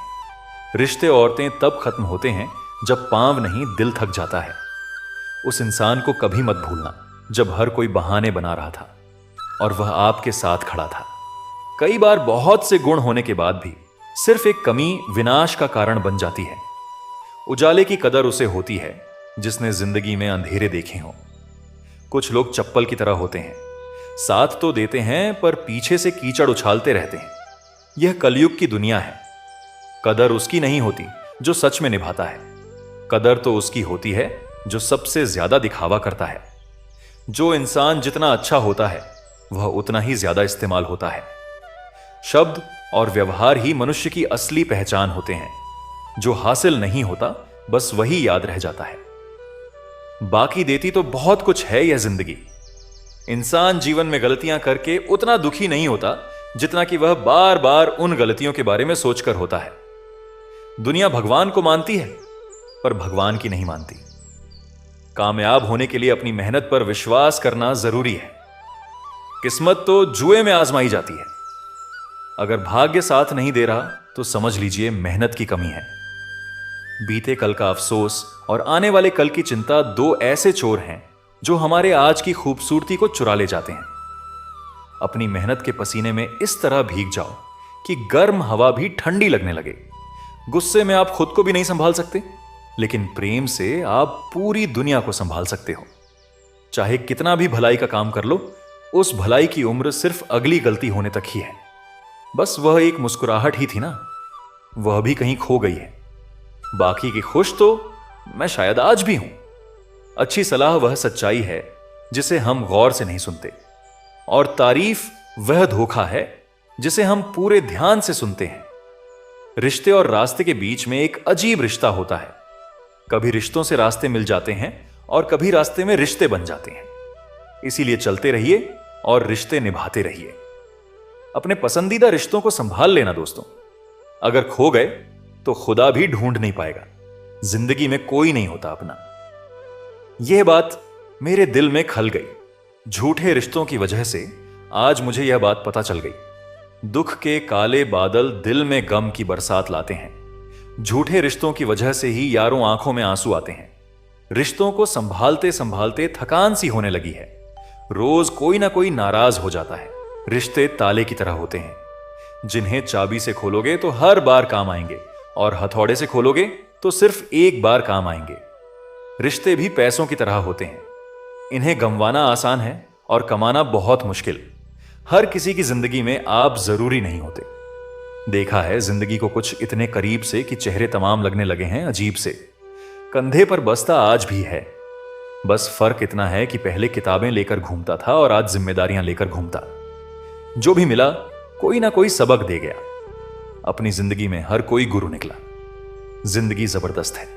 रिश्ते औरतें तब खत्म होते हैं जब पांव नहीं दिल थक जाता है। उस इंसान को कभी मत भूलना जब हर कोई बहाने बना रहा था और वह आपके साथ खड़ा था। कई बार बहुत से गुण होने के बाद भी सिर्फ एक कमी विनाश का कारण बन जाती है। उजाले की कदर उसे होती है जिसने जिंदगी में अंधेरे देखे हों। कुछ लोग चप्पल की तरह होते हैं, साथ तो देते हैं पर पीछे से कीचड़ उछालते रहते हैं। यह कलयुग की दुनिया है। कदर उसकी नहीं होती जो सच में निभाता है। कदर तो उसकी होती है जो सबसे ज्यादा दिखावा करता है। जो इंसान जितना अच्छा होता है वह उतना ही ज्यादा इस्तेमाल होता है। शब्द और व्यवहार ही मनुष्य की असली पहचान होते हैं। जो हासिल नहीं होता बस वही याद रह जाता है। बाकी देती तो बहुत कुछ है यह जिंदगी। इंसान जीवन में गलतियां करके उतना दुखी नहीं होता जितना कि वह बार बार उन गलतियों के बारे में सोचकर होता है। दुनिया भगवान को मानती है पर भगवान की नहीं मानती। कामयाब होने के लिए अपनी मेहनत पर विश्वास करना जरूरी है। किस्मत तो जुए में आजमाई जाती है। अगर भाग्य साथ नहीं दे रहा तो समझ लीजिए मेहनत की कमी है। बीते कल का अफसोस और आने वाले कल की चिंता दो ऐसे चोर हैं जो हमारे आज की खूबसूरती को चुरा ले जाते हैं। अपनी मेहनत के पसीने में इस तरह भीग जाओ कि गर्म हवा भी ठंडी लगने लगे। गुस्से में आप खुद को भी नहीं संभाल सकते, लेकिन प्रेम से आप पूरी दुनिया को संभाल सकते हो। चाहे कितना भी भलाई का काम कर लो, उस भलाई की उम्र सिर्फ अगली गलती होने तक ही है। बस वह एक मुस्कुराहट ही थी ना, वह भी कहीं खो गई है। बाकी की खुश तो मैं शायद आज भी हूं। अच्छी सलाह वह सच्चाई है जिसे हम गौर से नहीं सुनते, और तारीफ वह धोखा है जिसे हम पूरे ध्यान से सुनते हैं। रिश्ते और रास्ते के बीच में एक अजीब रिश्ता होता है। कभी रिश्तों से रास्ते मिल जाते हैं और कभी रास्ते में रिश्ते बन जाते हैं। इसीलिए चलते रहिए और रिश्ते निभाते रहिए। अपने पसंदीदा रिश्तों को संभाल लेना दोस्तों। अगर खो गए तो खुदा भी ढूंढ नहीं पाएगा। जिंदगी में कोई नहीं होता अपना। यह बात मेरे दिल में खल गई। झूठे रिश्तों की वजह से आज मुझे यह बात पता चल गई। दुख के काले बादल दिल में गम की बरसात लाते हैं। झूठे रिश्तों की वजह से ही यारों आंखों में आंसू आते हैं। रिश्तों को संभालते संभालते थकान सी होने लगी है। रोज कोई ना कोई नाराज हो जाता है। रिश्ते ताले की तरह होते हैं, जिन्हें चाबी से खोलोगे तो हर बार काम आएंगे, और हथौड़े से खोलोगे तो सिर्फ एक बार काम आएंगे। रिश्ते भी पैसों की तरह होते हैं। इन्हें गंवाना आसान है और कमाना बहुत मुश्किल। हर किसी की जिंदगी में आप जरूरी नहीं होते। देखा है जिंदगी को कुछ इतने करीब से कि चेहरे तमाम लगने लगे हैं अजीब से। कंधे पर बस्ता आज भी है, बस फर्क इतना है कि पहले किताबें लेकर घूमता था और आज जिम्मेदारियां लेकर घूमता। जो भी मिला कोई ना कोई सबक दे गया। अपनी जिंदगी में हर कोई गुरु निकला। जिंदगी जबरदस्त है,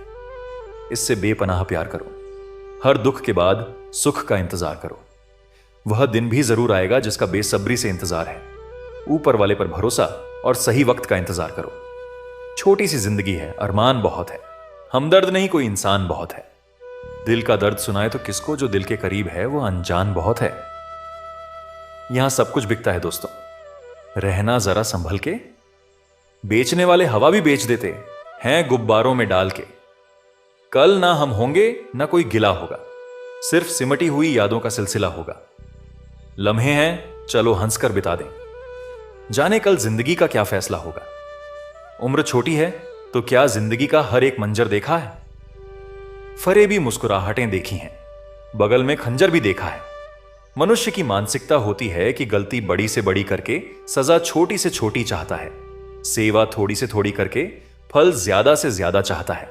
इससे बेपनाह प्यार करो। हर दुख के बाद सुख का इंतजार करो। वह दिन भी जरूर आएगा जिसका बेसब्री से इंतजार है। ऊपर वाले पर भरोसा और सही वक्त का इंतजार करो। छोटी सी जिंदगी है, अरमान बहुत है। हमदर्द नहीं, कोई इंसान बहुत है। दिल का दर्द सुनाए तो किसको, जो दिल के करीब है वो अनजान बहुत है। यहां सब कुछ बिकता है दोस्तों, रहना जरा संभल के। बेचने वाले हवा भी बेच देते हैं गुब्बारों में डाल के। कल ना हम होंगे ना कोई गिला होगा, सिर्फ सिमटी हुई यादों का सिलसिला होगा। लम्हे हैं, चलो हंसकर बिता दें। जाने कल जिंदगी का क्या फैसला होगा। उम्र छोटी है तो क्या जिंदगी का हर एक मंजर देखा है। फरेबी मुस्कुराहटें देखी हैं, बगल में खंजर भी देखा है। मनुष्य की मानसिकता होती है कि गलती बड़ी से बड़ी करके सजा छोटी से छोटी चाहता है। सेवा थोड़ी से थोड़ी करके फल ज्यादा से ज्यादा चाहता है।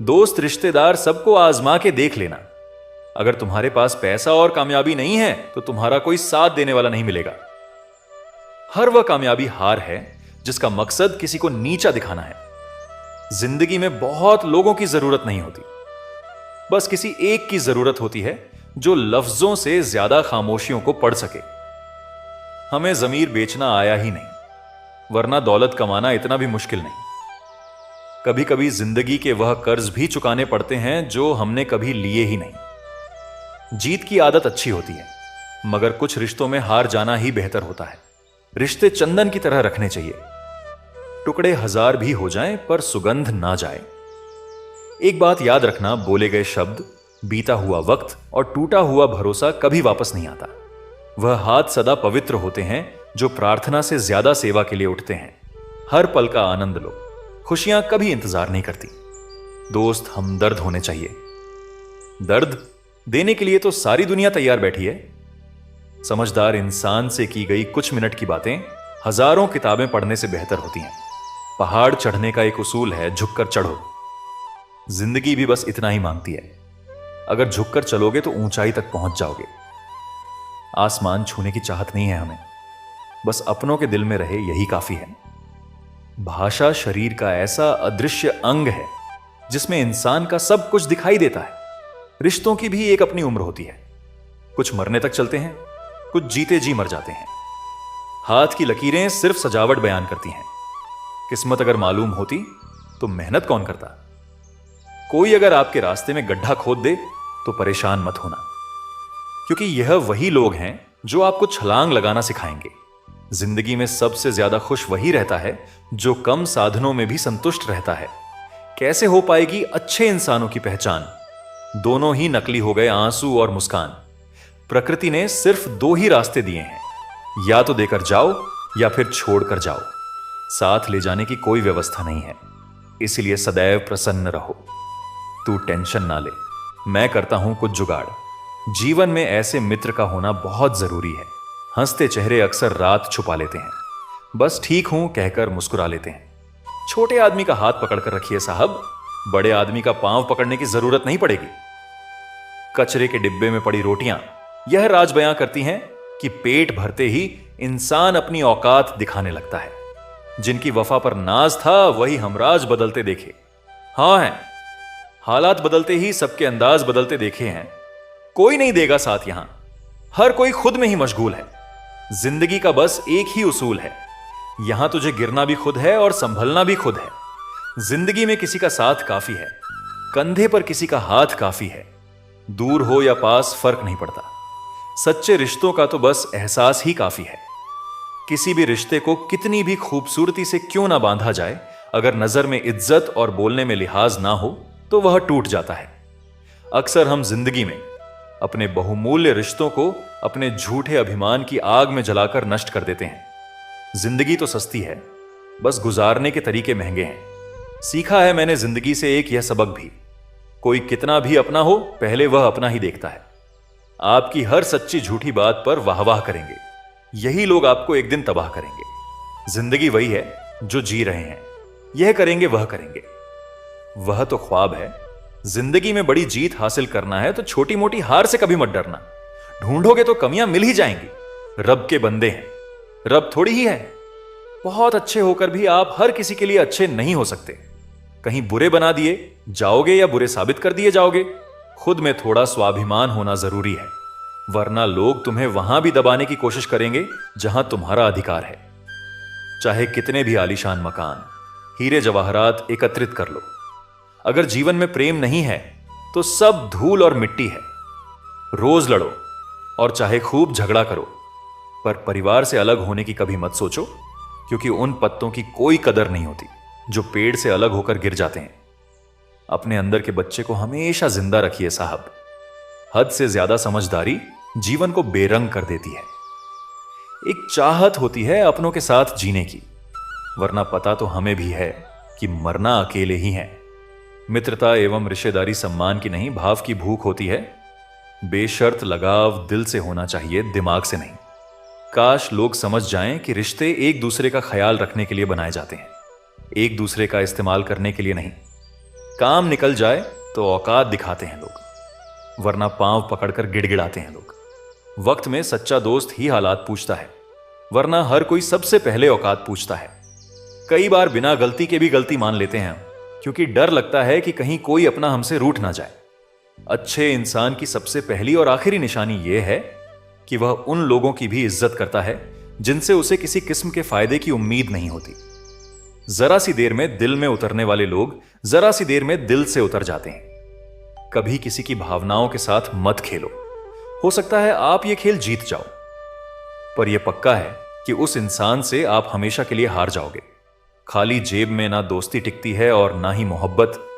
दोस्त रिश्तेदार सबको आजमा के देख लेना। अगर तुम्हारे पास पैसा और कामयाबी नहीं है तो तुम्हारा कोई साथ देने वाला नहीं मिलेगा। हर वह कामयाबी हार है जिसका मकसद किसी को नीचा दिखाना है। जिंदगी में बहुत लोगों की जरूरत नहीं होती, बस किसी एक की जरूरत होती है जो लफ्जों से ज्यादा खामोशियों को पढ़ सके। हमें जमीर बेचना आया ही नहीं, वरना दौलत कमाना इतना भी मुश्किल नहीं। कभी कभी जिंदगी के वह कर्ज भी चुकाने पड़ते हैं जो हमने कभी लिए ही नहीं। जीत की आदत अच्छी होती है, मगर कुछ रिश्तों में हार जाना ही बेहतर होता है। रिश्ते चंदन की तरह रखने चाहिए। टुकड़े हजार भी हो जाएं पर सुगंध ना जाए। एक बात याद रखना, बोले गए शब्द, बीता हुआ वक्त और टूटा हुआ भरोसा कभी वापस नहीं आता। वह हाथ सदा पवित्र होते हैं जो प्रार्थना से ज्यादा सेवा के लिए उठते हैं। हर पल का आनंद लो, खुशियां कभी इंतजार नहीं करती। दोस्त हमदर्द होने चाहिए। दर्द देने के लिए तो सारी दुनिया तैयार बैठी है। समझदार इंसान से की गई कुछ मिनट की बातें हजारों किताबें पढ़ने से बेहतर होती हैं। पहाड़ चढ़ने का एक उसूल है, झुककर चढ़ो। जिंदगी भी बस इतना ही मांगती है। अगर झुककर चलोगे तो ऊंचाई तक पहुंच जाओगे। आसमान छूने की चाहत नहीं है हमें, बस अपनों के दिल में रहे यही काफी है। भाषा शरीर का ऐसा अदृश्य अंग है जिसमें इंसान का सब कुछ दिखाई देता है। रिश्तों की भी एक अपनी उम्र होती है। कुछ मरने तक चलते हैं, कुछ जीते जी मर जाते हैं। हाथ की लकीरें सिर्फ सजावट बयान करती हैं। किस्मत अगर मालूम होती तो मेहनत कौन करता। कोई अगर आपके रास्ते में गड्ढा खोद दे तो परेशान मत होना, क्योंकि यह वही लोग हैं जो आपको छलांग लगाना सिखाएंगे। जिंदगी में सबसे ज्यादा खुश वही रहता है जो कम साधनों में भी संतुष्ट रहता है। कैसे हो पाएगी अच्छे इंसानों की पहचान। दोनों ही नकली हो गए, आंसू और मुस्कान। प्रकृति ने सिर्फ दो ही रास्ते दिए हैं, या तो देकर जाओ या फिर छोड़कर जाओ। साथ ले जाने की कोई व्यवस्था नहीं है। इसलिए सदैव प्रसन्न रहो। तू टेंशन ना ले, मैं करता हूं कुछ जुगाड़। जीवन में ऐसे मित्र का होना बहुत जरूरी है। हंसते चेहरे अक्सर रात छुपा लेते हैं, बस ठीक हूं कहकर मुस्कुरा लेते हैं। छोटे आदमी का हाथ पकड़कर रखिए साहब, बड़े आदमी का पांव पकड़ने की जरूरत नहीं पड़ेगी। कचरे के डिब्बे में पड़ी रोटियां यह राज बयां करती हैं कि पेट भरते ही इंसान अपनी औकात दिखाने लगता है। जिनकी वफा पर नाज था वही हमराज बदलते देखे। हां है, हालात बदलते ही सबके अंदाज बदलते देखे हैं। कोई नहीं देगा साथ यहां, हर कोई खुद में ही मशगूल है। जिंदगी का बस एक ही उसूल है, यहां तुझे गिरना भी खुद है और संभलना भी खुद है। जिंदगी में किसी का साथ काफी है, कंधे पर किसी का हाथ काफी है। दूर हो या पास फर्क नहीं पड़ता, सच्चे रिश्तों का तो बस एहसास ही काफी है। किसी भी रिश्ते को कितनी भी खूबसूरती से क्यों ना बांधा जाए, अगर नजर में इज्जत और बोलने में लिहाज ना हो तो वह टूट जाता है। अक्सर हम जिंदगी में अपने बहुमूल्य रिश्तों को अपने झूठे अभिमान की आग में जलाकर नष्ट कर देते हैं। जिंदगी तो सस्ती है, बस गुजारने के तरीके महंगे हैं। सीखा है मैंने जिंदगी से एक यह सबक भी, कोई कितना भी अपना हो पहले वह अपना ही देखता है। आपकी हर सच्ची झूठी बात पर वाह-वाह करेंगे, यही लोग आपको एक दिन तबाह करेंगे। जिंदगी वही है जो जी रहे हैं, यह करेंगे वह करेंगे, वह तो ख्वाब है। जिंदगी में बड़ी जीत हासिल करना है तो छोटी मोटी हार से कभी मत डरना। ढूंढोगे तो कमियां मिल ही जाएंगी। रब के बंदे हैं, रब थोड़ी ही है। बहुत अच्छे होकर भी आप हर किसी के लिए अच्छे नहीं हो सकते। कहीं बुरे बना दिए जाओगे या बुरे साबित कर दिए जाओगे। खुद में थोड़ा स्वाभिमान होना जरूरी है, वरना लोग तुम्हें वहां भी दबाने की कोशिश करेंगे जहां तुम्हारा अधिकार है। चाहे कितने भी आलीशान मकान, हीरे जवाहरात एकत्रित कर लो, अगर जीवन में प्रेम नहीं है तो सब धूल और मिट्टी है। रोज लड़ो और चाहे खूब झगड़ा करो, पर परिवार से अलग होने की कभी मत सोचो, क्योंकि उन पत्तों की कोई कदर नहीं होती जो पेड़ से अलग होकर गिर जाते हैं। अपने अंदर के बच्चे को हमेशा जिंदा रखिए साहब। हद से ज्यादा समझदारी जीवन को बेरंग कर देती है। एक चाहत होती है अपनों के साथ जीने की, वरना पता तो हमें भी है कि मरना अकेले ही है। मित्रता एवं रिश्तेदारी सम्मान की नहीं, भाव की भूख होती है। बेशर्त लगाव दिल से होना चाहिए, दिमाग से नहीं। काश लोग समझ जाएं कि रिश्ते एक दूसरे का ख्याल रखने के लिए बनाए जाते हैं, एक दूसरे का इस्तेमाल करने के लिए नहीं। काम निकल जाए तो औकात दिखाते हैं लोग, वरना पांव पकड़कर गिड़गिड़ाते हैं लोग। वक्त में सच्चा दोस्त ही हालात पूछता है, वरना हर कोई सबसे पहले औकात पूछता है। कई बार बिना गलती के भी गलती मान लेते हैं, क्योंकि डर लगता है कि कहीं कोई अपना हमसे रूठ ना जाए। अच्छे इंसान की सबसे पहली और आखिरी निशानी यह है कि वह उन लोगों की भी इज्जत करता है जिनसे उसे किसी किस्म के फायदे की उम्मीद नहीं होती। जरा सी देर में दिल में उतरने वाले लोग जरा सी देर में दिल से उतर जाते हैं। कभी किसी की भावनाओं के साथ मत खेलो। हो सकता है आप यह खेल जीत जाओ, पर यह पक्का है कि उस इंसान से आप हमेशा के लिए हार जाओगे। खाली जेब में ना दोस्ती टिकती है और ना ही मोहब्बत।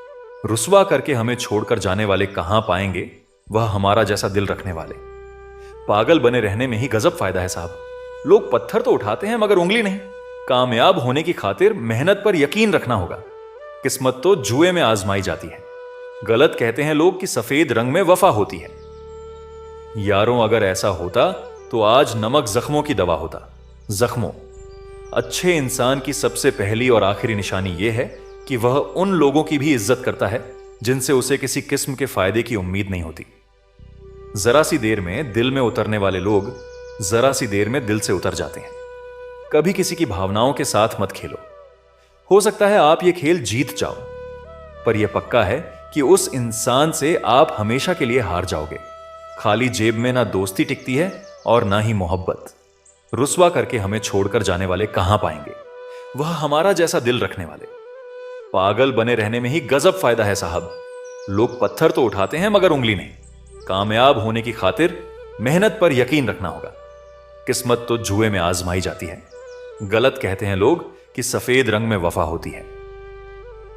रुसवा करके हमें छोड़कर जाने वाले कहां पाएंगे वह हमारा जैसा दिल रखने वाले। पागल बने रहने में ही गजब फायदा है साहब। लोग पत्थर तो उठाते हैं मगर उंगली नहीं। कामयाब होने की खातिर मेहनत पर यकीन रखना होगा। किस्मत तो जुए में आजमाई जाती है। गलत कहते हैं लोग कि सफेद रंग में वफा होती है। यारों, अगर ऐसा होता तो आज नमक जख्मों की दवा होता। जख्मों। अच्छे इंसान की सबसे पहली और आखिरी निशानी यह है कि वह उन लोगों की भी इज्जत करता है जिनसे उसे किसी किस्म के फायदे की उम्मीद नहीं होती। जरा सी देर में दिल में उतरने वाले लोग जरा सी देर में दिल से उतर जाते हैं। कभी किसी की भावनाओं के साथ मत खेलो। हो सकता है आप यह खेल जीत जाओ, पर यह पक्का है कि उस इंसान से आप हमेशा के लिए हार जाओगे। खाली जेब में ना दोस्ती टिकती है और ना ही मोहब्बत। रुसवा करके हमें छोड़कर जाने वाले कहां पाएंगे वह हमारा जैसा दिल रखने वाले। पागल बने रहने में ही गजब फायदा है साहब। लोग पत्थर तो उठाते हैं मगर उंगली नहीं। कामयाब होने की खातिर मेहनत पर यकीन रखना होगा। किस्मत तो जुए में आजमाई जाती है। गलत कहते हैं लोग कि सफेद रंग में वफा होती है।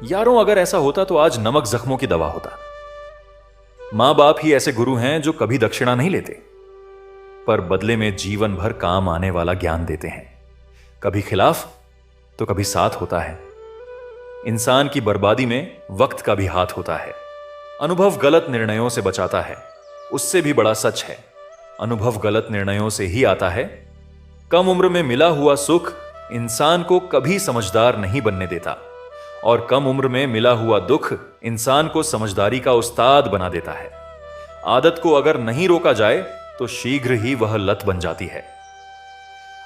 यारों, अगर ऐसा होता तो आज नमक जख्मों की दवा होता। मां बाप ही ऐसे गुरु हैं जो कभी दक्षिणा नहीं लेते, पर बदले में जीवन भर काम आने वाला ज्ञान देते हैं। कभी खिलाफ तो कभी साथ होता है। इंसान की बर्बादी में वक्त का भी हाथ होता है। अनुभव गलत निर्णयों से बचाता है। उससे भी बड़ा सच है, अनुभव गलत निर्णयों से ही आता है। कम उम्र में मिला हुआ सुख इंसान को कभी समझदार नहीं बनने देता, और कम उम्र में मिला हुआ दुख इंसान को समझदारी का उस्ताद बना देता है। आदत को अगर नहीं रोका जाए तो शीघ्र ही वह लत बन जाती है।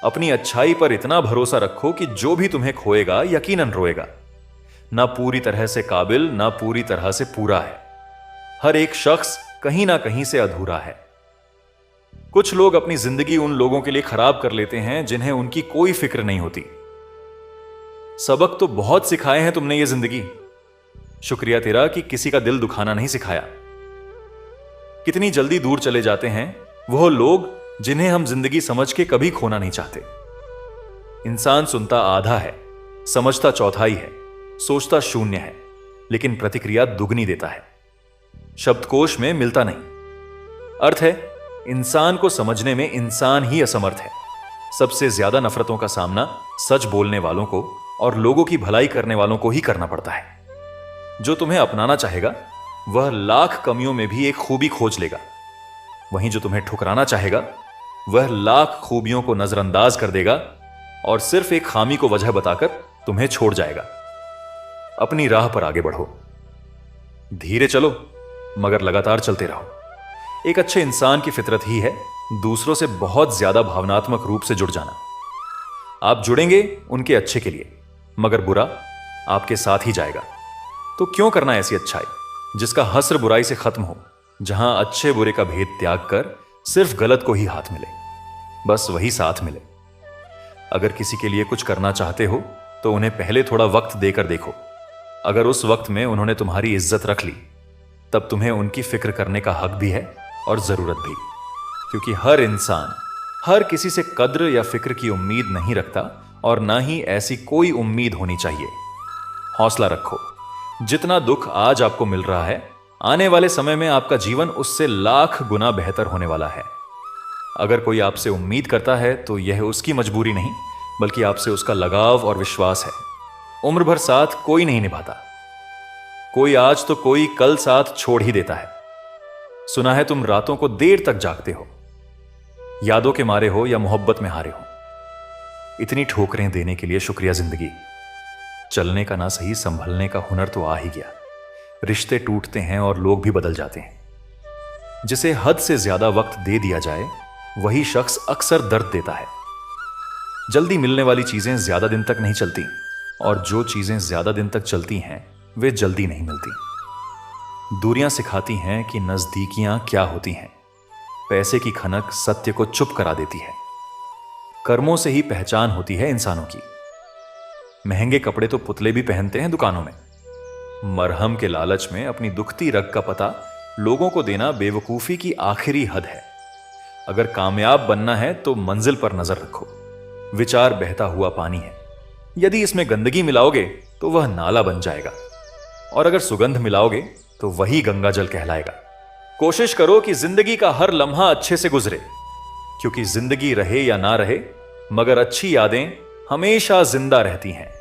अपनी अच्छाई पर इतना भरोसा रखो कि जो भी तुम्हें खोएगा यकीनन रोएगा। ना पूरी तरह से काबिल, ना पूरी तरह से पूरा है। हर एक शख्स कहीं ना कहीं से अधूरा है। कुछ लोग अपनी जिंदगी उन लोगों के लिए खराब कर लेते हैं जिन्हें उनकी कोई फिक्र नहीं होती। सबक तो बहुत सिखाए हैं तुमने ये जिंदगी, शुक्रिया तेरा कि किसी का दिल दुखाना नहीं सिखाया। कितनी जल्दी दूर चले जाते हैं वो लोग जिन्हें हम जिंदगी समझ के कभी खोना नहीं चाहते। इंसान सुनता आधा है, समझता चौथाई है, सोचता शून्य है, लेकिन प्रतिक्रिया दुगनी देता है। शब्दकोश में मिलता नहीं। अर्थ है, इंसान को समझने में इंसान ही असमर्थ है। सबसे ज्यादा नफरतों का सामना सच बोलने वालों को और लोगों की भलाई करने वालों को ही करना पड़ता है। जो तुम्हें अपनाना चाहेगा वह लाख कमियों में भी एक खूबी खोज लेगा, वहीं जो तुम्हें ठुकराना चाहेगा वह लाख खूबियों को नजरअंदाज कर देगा और सिर्फ एक खामी को वजह बताकर तुम्हें छोड़ जाएगा। अपनी राह पर आगे बढ़ो, धीरे चलो मगर लगातार चलते रहो। एक अच्छे इंसान की फितरत ही है दूसरों से बहुत ज्यादा भावनात्मक रूप से जुड़ जाना। आप जुड़ेंगे उनके अच्छे के लिए, मगर बुरा आपके साथ ही जाएगा। तो क्यों करना ऐसी अच्छाई जिसका हस्र बुराई से खत्म हो, जहां अच्छे बुरे का भेद त्याग कर सिर्फ गलत को ही हाथ मिले, बस वही साथ मिले। अगर किसी के लिए कुछ करना चाहते हो तो उन्हें पहले थोड़ा वक्त देकर देखो। अगर उस वक्त में उन्होंने तुम्हारी इज्जत रख ली, तब तुम्हें उनकी फिक्र करने का हक भी है और जरूरत भी, क्योंकि हर इंसान हर किसी से कद्र या फिक्र की उम्मीद नहीं रखता, और ना ही ऐसी कोई उम्मीद होनी चाहिए। हौसला रखो। जितना दुख आज आपको मिल रहा है, आने वाले समय में आपका जीवन उससे लाख गुना बेहतर होने वाला है। अगर कोई आपसे उम्मीद करता है तो यह उसकी मजबूरी नहीं, बल्कि आपसे उसका लगाव और विश्वास है। उम्र भर साथ कोई नहीं निभाता। कोई आज तो कोई कल साथ छोड़ ही देता है। सुना है तुम रातों को देर तक जागते हो, यादों के मारे हो या मोहब्बत में हारे हो। इतनी ठोकरें देने के लिए शुक्रिया जिंदगी। चलने का ना सही, संभलने का हुनर तो आ ही गया। रिश्ते टूटते हैं और लोग भी बदल जाते हैं। जिसे हद से ज्यादा वक्त दे दिया जाए वही शख्स अक्सर दर्द देता है। जल्दी मिलने वाली चीजें ज्यादा दिन तक नहीं चलती, और जो चीजें ज्यादा दिन तक चलती हैं वे जल्दी नहीं मिलती। दूरियां सिखाती हैं कि नजदीकियां क्या होती हैं। पैसे की खनक सत्य को चुप करा देती है। कर्मों से ही पहचान होती है इंसानों की। महंगे कपड़े तो पुतले भी पहनते हैं दुकानों में। मरहम के लालच में अपनी दुखती रग का पता लोगों को देना बेवकूफी की आखिरी हद है। अगर कामयाब बनना है तो मंजिल पर नजर रखो। विचार बहता हुआ पानी है, यदि इसमें गंदगी मिलाओगे तो वह नाला बन जाएगा, और अगर सुगंध मिलाओगे तो वही गंगा जल कहलाएगा। कोशिश करो कि जिंदगी का हर लम्हा अच्छे से गुजरे, क्योंकि जिंदगी रहे या ना रहे, मगर अच्छी यादें हमेशा जिंदा रहती हैं।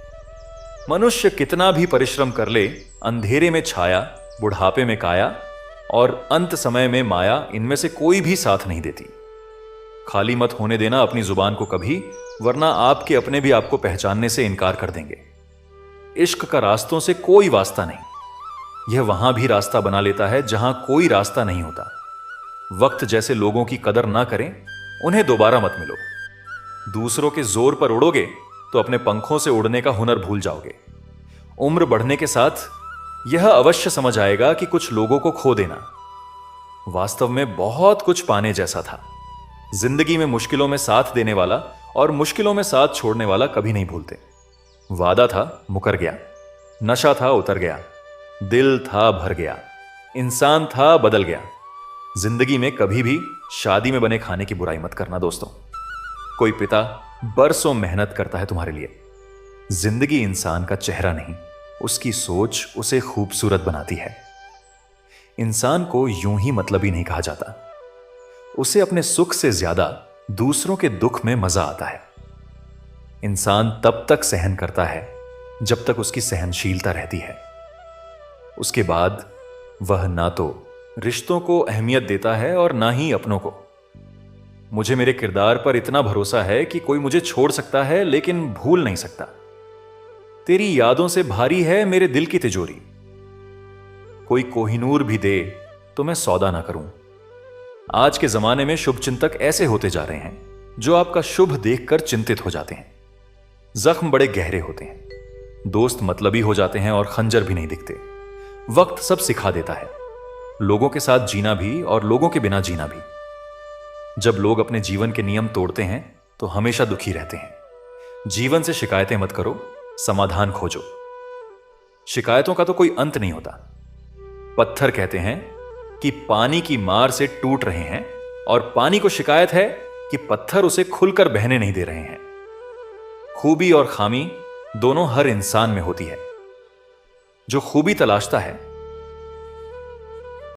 मनुष्य कितना भी परिश्रम कर ले, अंधेरे में छाया, बुढ़ापे में काया और अंत समय में माया, इनमें से कोई भी साथ नहीं देती। खाली मत होने देना अपनी जुबान को कभी, वरना आपके अपने भी आपको पहचानने से इनकार कर देंगे। इश्क का रास्तों से कोई वास्ता नहीं। यह वहां भी रास्ता बना लेता है जहां कोई रास्ता नहीं होता। वक्त जैसे लोगों की कदर ना करें, उन्हें दोबारा मत मिलो। दूसरों के जोर पर उड़ोगे तो अपने पंखों से उड़ने का हुनर भूल जाओगे। उम्र बढ़ने के साथ यह अवश्य समझ आएगा कि कुछ लोगों को खो देना वास्तव में बहुत कुछ पाने जैसा था। जिंदगी में मुश्किलों में साथ देने वाला और मुश्किलों में साथ छोड़ने वाला कभी नहीं भूलते। वादा था, मुकर गया। नशा था, उतर गया। दिल था, भर गया। इंसान था, बदल गया। जिंदगी में कभी भी शादी में बने खाने की बुराई मत करना दोस्तों। कोई पिता बरसों मेहनत करता है तुम्हारे लिए। जिंदगी इंसान का चेहरा नहीं, उसकी सोच उसे खूबसूरत बनाती है। इंसान को यूं ही मतलबी नहीं कहा जाता। उसे अपने सुख से ज्यादा दूसरों के दुख में मजा आता है। इंसान तब तक सहन करता है जब तक उसकी सहनशीलता रहती है। उसके बाद वह ना तो रिश्तों को अहमियत देता है और ना ही अपनों को। मुझे मेरे किरदार पर इतना भरोसा है कि कोई मुझे छोड़ सकता है लेकिन भूल नहीं सकता। तेरी यादों से भारी है मेरे दिल की तिजोरी। कोई कोहिनूर भी दे तो मैं सौदा ना करूं। आज के जमाने में शुभचिंतक ऐसे होते जा रहे हैं जो आपका शुभ देखकर चिंतित हो जाते हैं। जख्म बड़े गहरे होते हैं, दोस्त मतलबी हो जाते हैं और खंजर भी नहीं दिखते। वक्त सब सिखा देता है, लोगों के साथ जीना भी और लोगों के बिना जीना भी। जब लोग अपने जीवन के नियम तोड़ते हैं तो हमेशा दुखी रहते हैं। जीवन से शिकायतें मत करो, समाधान खोजो। शिकायतों का तो कोई अंत नहीं होता। पत्थर कहते हैं कि पानी की मार से टूट रहे हैं और पानी को शिकायत है कि पत्थर उसे खुलकर बहने नहीं दे रहे हैं। खूबी और खामी दोनों हर इंसान में होती है। जो खूबी तलाशता है